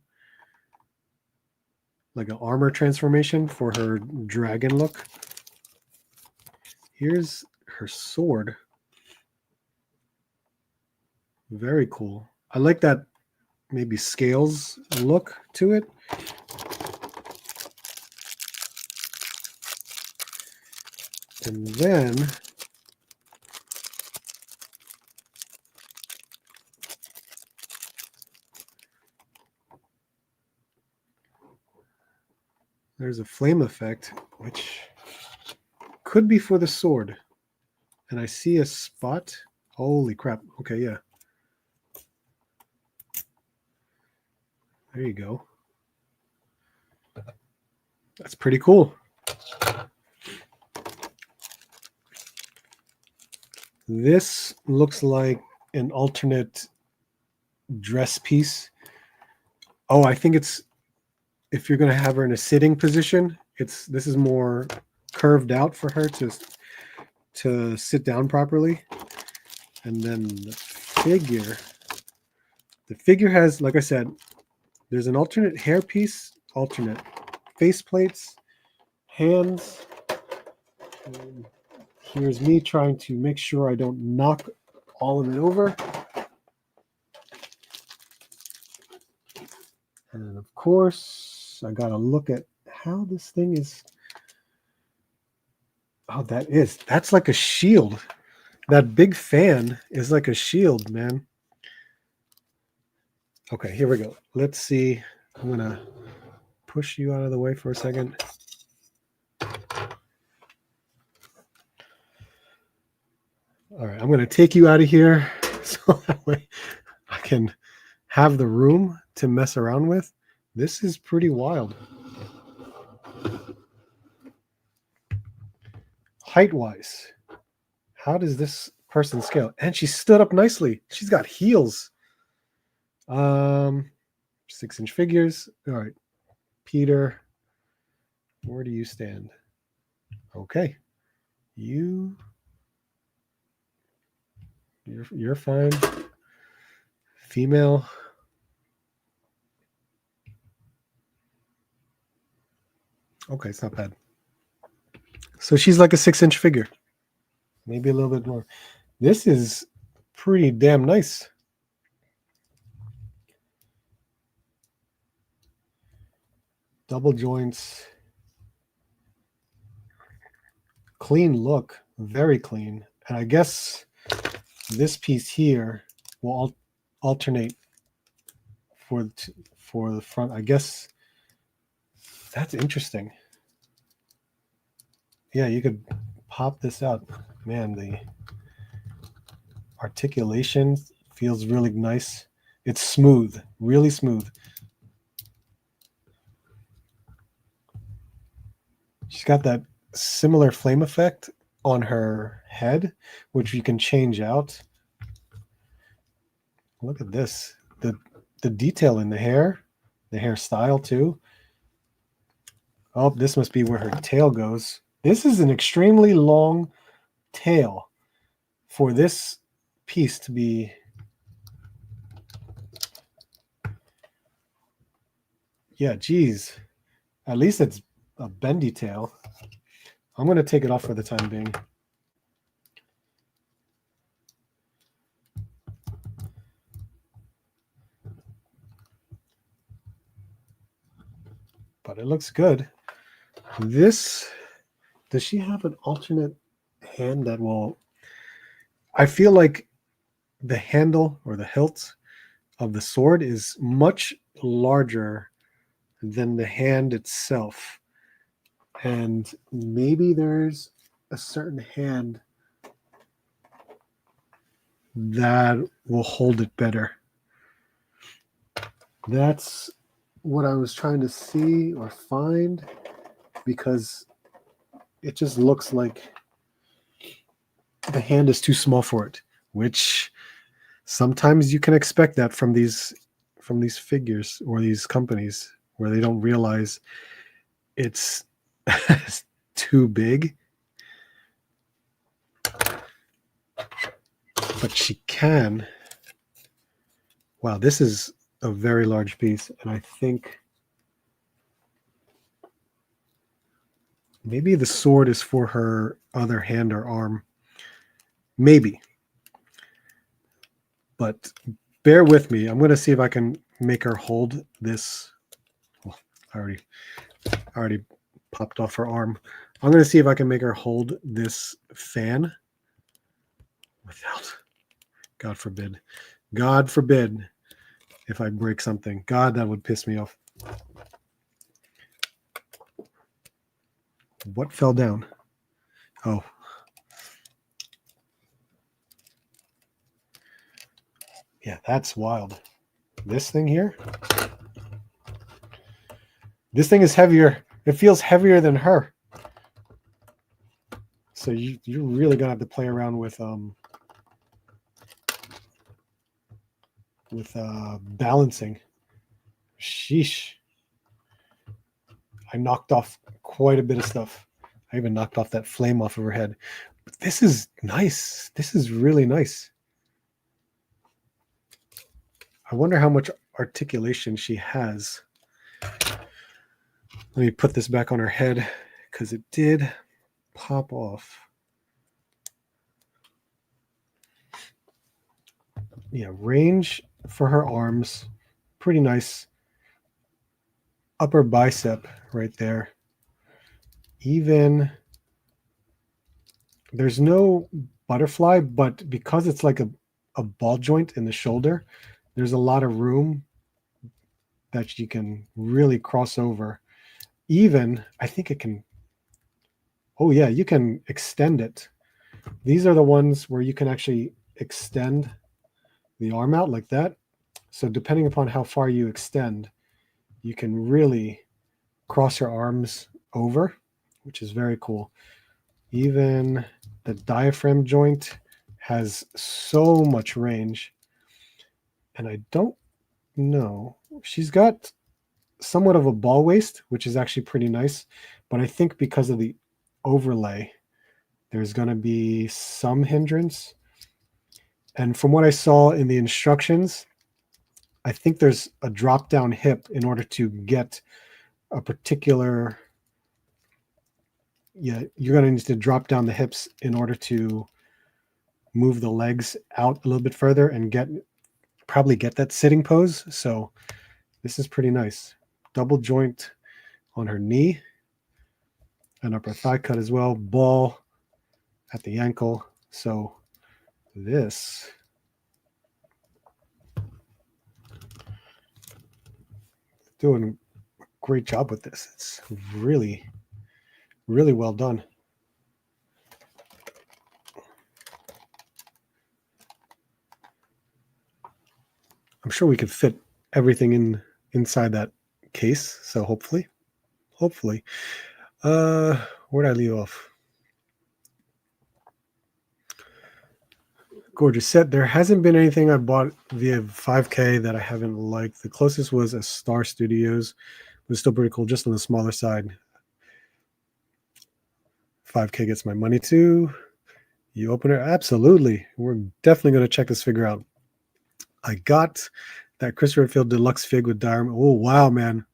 like an armor transformation for her dragon look. Here's her sword. Very cool. I like that maybe scales look to it. And then there's a flame effect, which could be for the sword. And I see a spot. Holy crap. Okay, yeah. There you go. That's pretty cool. This looks like an alternate dress piece. Oh, I think it's, if you're going to have her in a sitting position, this is more curved out for her to sit down properly. And then the figure has, like I said, there's an alternate hair piece, alternate face plates, hands. And here's me trying to make sure I don't knock all of it over. And of course, I gotta look at how this thing is. Oh, that's like a shield. That big fan is like a shield, man. Okay, here we go. Let's see. I'm gonna push you out of the way for a second. All right, I'm gonna take you out of here so that way I can have the room to mess around with. This is pretty wild. Height-wise, how does this person scale? And she stood up nicely. She's got heels. 6-inch figures. All right, Peter, where do you stand? Okay, you're fine. Female. Okay, it's not bad. So she's like a 6-inch figure, maybe a little bit more. This is pretty damn nice. Double joints, clean look, very clean. And I guess this piece here will alternate for the front. I guess that's interesting. Yeah, you could pop this out. Man, the articulation feels really nice. It's smooth, really smooth. She's got that similar flame effect on her head, which you can change out. Look at this. The detail in the hairstyle too. Oh, this must be where her tail goes. This is an extremely long tail for this piece to be. Yeah, geez. At least it's a bendy tail. I'm going to take it off for the time being. But it looks good. Does she have an alternate hand that will, I feel like the handle or the hilt of the sword is much larger than the hand itself. And maybe there's a certain hand that will hold it better. That's what I was trying to see or find, because it just looks like the hand is too small for it, which sometimes you can expect that from these figures or these companies, where they don't realize it's too big. But she can. Wow, this is a very large piece, and I think maybe the sword is for her other hand or arm. maybe. But bear with me. I'm going to see if I can make her hold this. Oh, I already popped off her arm. I'm going to see if I can make her hold this fan without, God forbid if I break something. God, that would piss me off. What fell down? Oh. Yeah, that's wild. This thing here? This thing is heavier. It feels heavier than her. So you're really gonna have to play around with balancing. Sheesh. I knocked off quite a bit of stuff. I even knocked off that flame off of her head. But this is nice. This is really nice. I wonder how much articulation she has. Let me put this back on her head because it did pop off. Yeah, range for her arms, pretty nice. Upper bicep right there. Even there's no butterfly, but because it's like a ball joint in the shoulder, there's a lot of room that you can really cross over. Even, I think it can, oh yeah, you can extend it. These are the ones where you can actually extend the arm out like that. So depending upon how far you extend, you can really cross your arms over, which is very cool. Even the diaphragm joint has so much range. And I don't know. She's got somewhat of a ball waist, which is actually pretty nice. But I think because of the overlay, there's going to be some hindrance. And from what I saw in the instructions, I think there's a drop down hip in order to get a particular, yeah, you're going to need to drop down the hips in order to move the legs out a little bit further and probably get that sitting pose. So this is pretty nice. Double joint on her knee, an upper thigh cut as well, ball at the ankle. So this doing a great job with this. It's really, really well done. I'm sure we could fit everything inside that case. So hopefully. Where'd I leave off? Gorgeous set. There hasn't been anything I bought via 5K that I haven't liked. The closest was a Star Studios. It was still pretty cool, just on the smaller side. 5K gets my money too. You open it? Absolutely. We're definitely going to check this figure out. I got that Chris Redfield Deluxe fig with diamond. Oh, wow, man.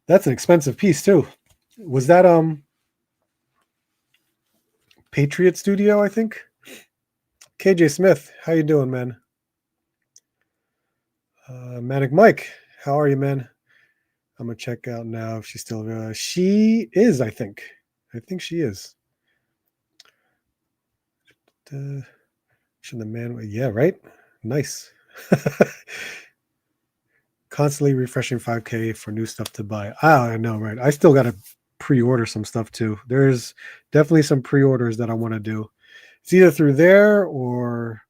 That's an expensive piece too. Was that Patriot Studio, I think? KJ Smith, how you doing, man? Manic Mike, how are you, man? I'm gonna check out now if she's still. She is, I think. I think she is. Should the man? Yeah, right. Nice. Constantly refreshing 5K for new stuff to buy. I know, right? I still gotta pre-order some stuff too. There's definitely some pre-orders that I want to do. It's either through there or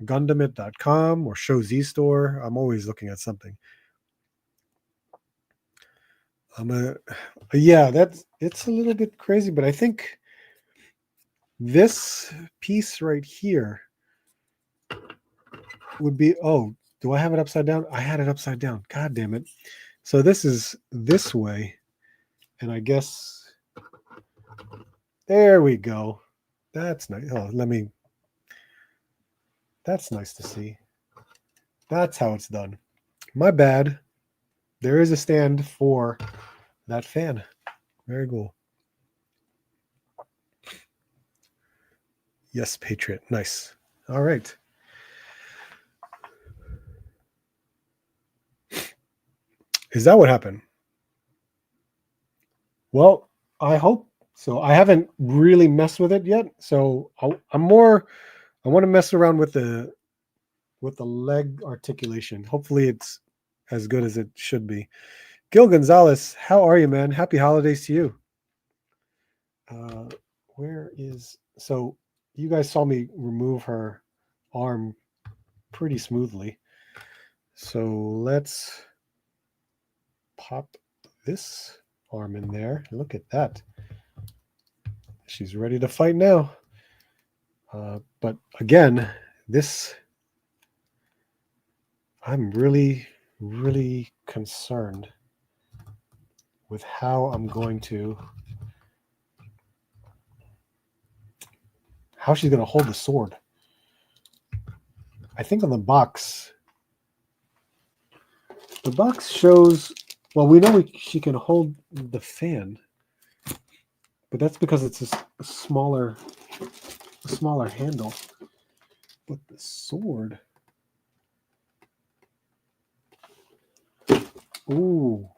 Gundamit.com or Show Z Store. I'm always looking at something. Yeah, it's a little bit crazy, but I think this piece right here would be, oh, do I have it upside down? I had it upside down. God damn it. So this is this way. And I guess there we go. That's nice. Oh, that's nice to see. That's how it's done. My bad. There is a stand for that fan. Very cool. Yes, Patriot. Nice. All right. Is that what happened? Well, I hope so. I haven't really messed with it yet, so I'm more. I want to mess around with the leg articulation. Hopefully, it's as good as it should be. Gil Gonzalez, how are you, man? Happy holidays to you. Uh, where is so? You guys saw me remove her arm pretty smoothly. So let's pop this arm in there. Look at that. She's ready to fight now. But again, this, I'm really, really concerned with how how she's going to hold the sword. I think on the box shows, well, we know she can hold the fan, but that's because it's a smaller handle. But the sword, ooh,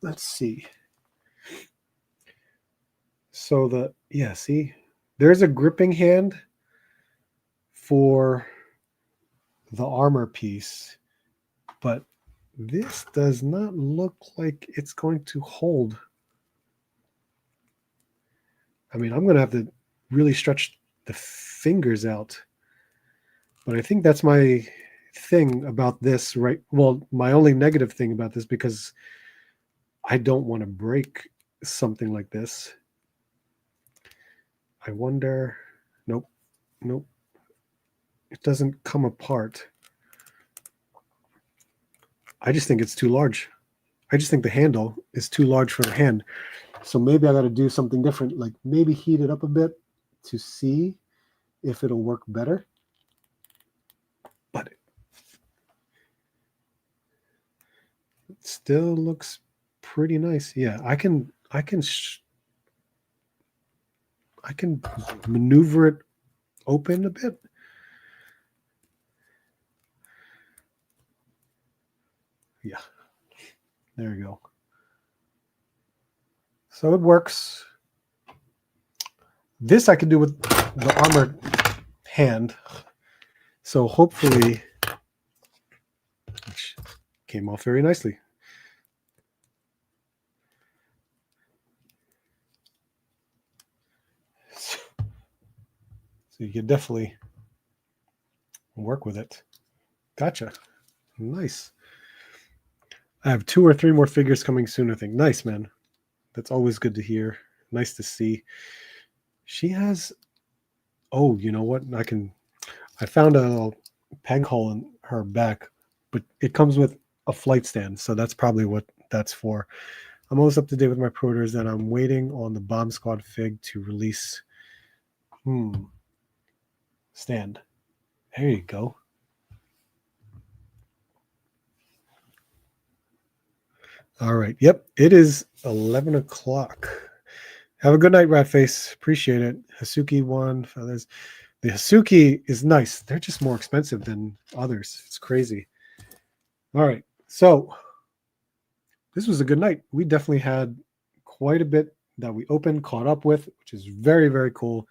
let's see. So see, there's a gripping hand for the armor piece, but this does not look like it's going to hold. I mean, I'm going to have to really stretch the fingers out. But I think that's my thing about this, right? Well, my only negative thing about this, because I don't want to break something like this. I wonder, nope. It doesn't come apart. I just think it's too large. I just think the handle is too large for the hand. So maybe I got to do something different, like maybe heat it up a bit to see if it'll work better. But it still looks pretty nice. Yeah, I can maneuver it open a bit. Yeah, there you go. So it works. This I can do with the armored hand. So hopefully, which came off very nicely. So you can definitely work with it. Gotcha. Nice. I have 2 or 3 more figures coming soon, I think. Nice, man. That's always good to hear. Nice to see. She has, oh, you know what? I found a peg hole in her back, but it comes with a flight stand. So that's probably what that's for. I'm almost up to date with my pre-orders, and I'm waiting on the Bomb Squad fig to release. Stand. There you go. All right. Yep. It is 11 o'clock. Have a good night, Ratface. Appreciate it. Hasuki won. Feathers. The Hasuki is nice. They're just more expensive than others. It's crazy. All right. So this was a good night. We definitely had quite a bit that we opened, caught up with, which is very, very cool.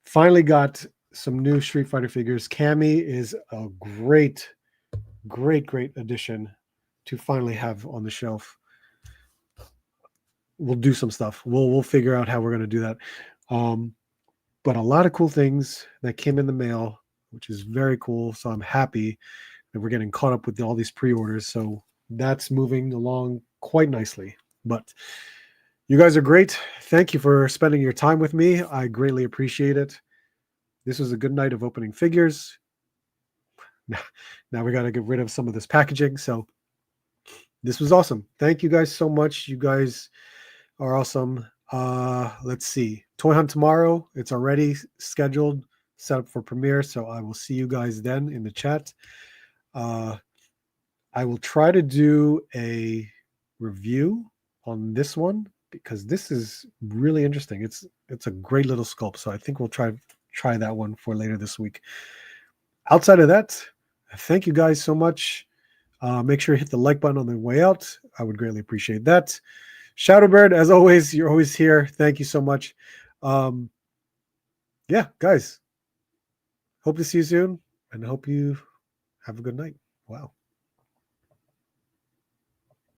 Finally got some new Street Fighter figures. Cammy is a great addition to finally have on the shelf. We'll do some stuff. We'll figure out how we're going to do that. But a lot of cool things that came in the mail, which is very cool. So I'm happy that we're getting caught up with all these pre-orders. So that's moving along quite nicely. But you guys are great. Thank you for spending your time with me. I greatly appreciate it. This was a good night of opening figures. Now we got to get rid of some of this packaging. So this was awesome. Thank you guys so much. You guys are awesome. Let's see. Toy Hunt tomorrow. It's already scheduled, set up for premiere. So I will see you guys then in the chat. I will try to do a review on this one, because this is really interesting. It's a great little sculpt, so I think we'll try that one for later this week. Outside of that, thank you guys so much. Make sure to hit the like button on the way out. I would greatly appreciate that. Shadowbird, as always, you're always here. Thank you so much. Yeah, guys, hope to see you soon, and hope you have a good night. Wow.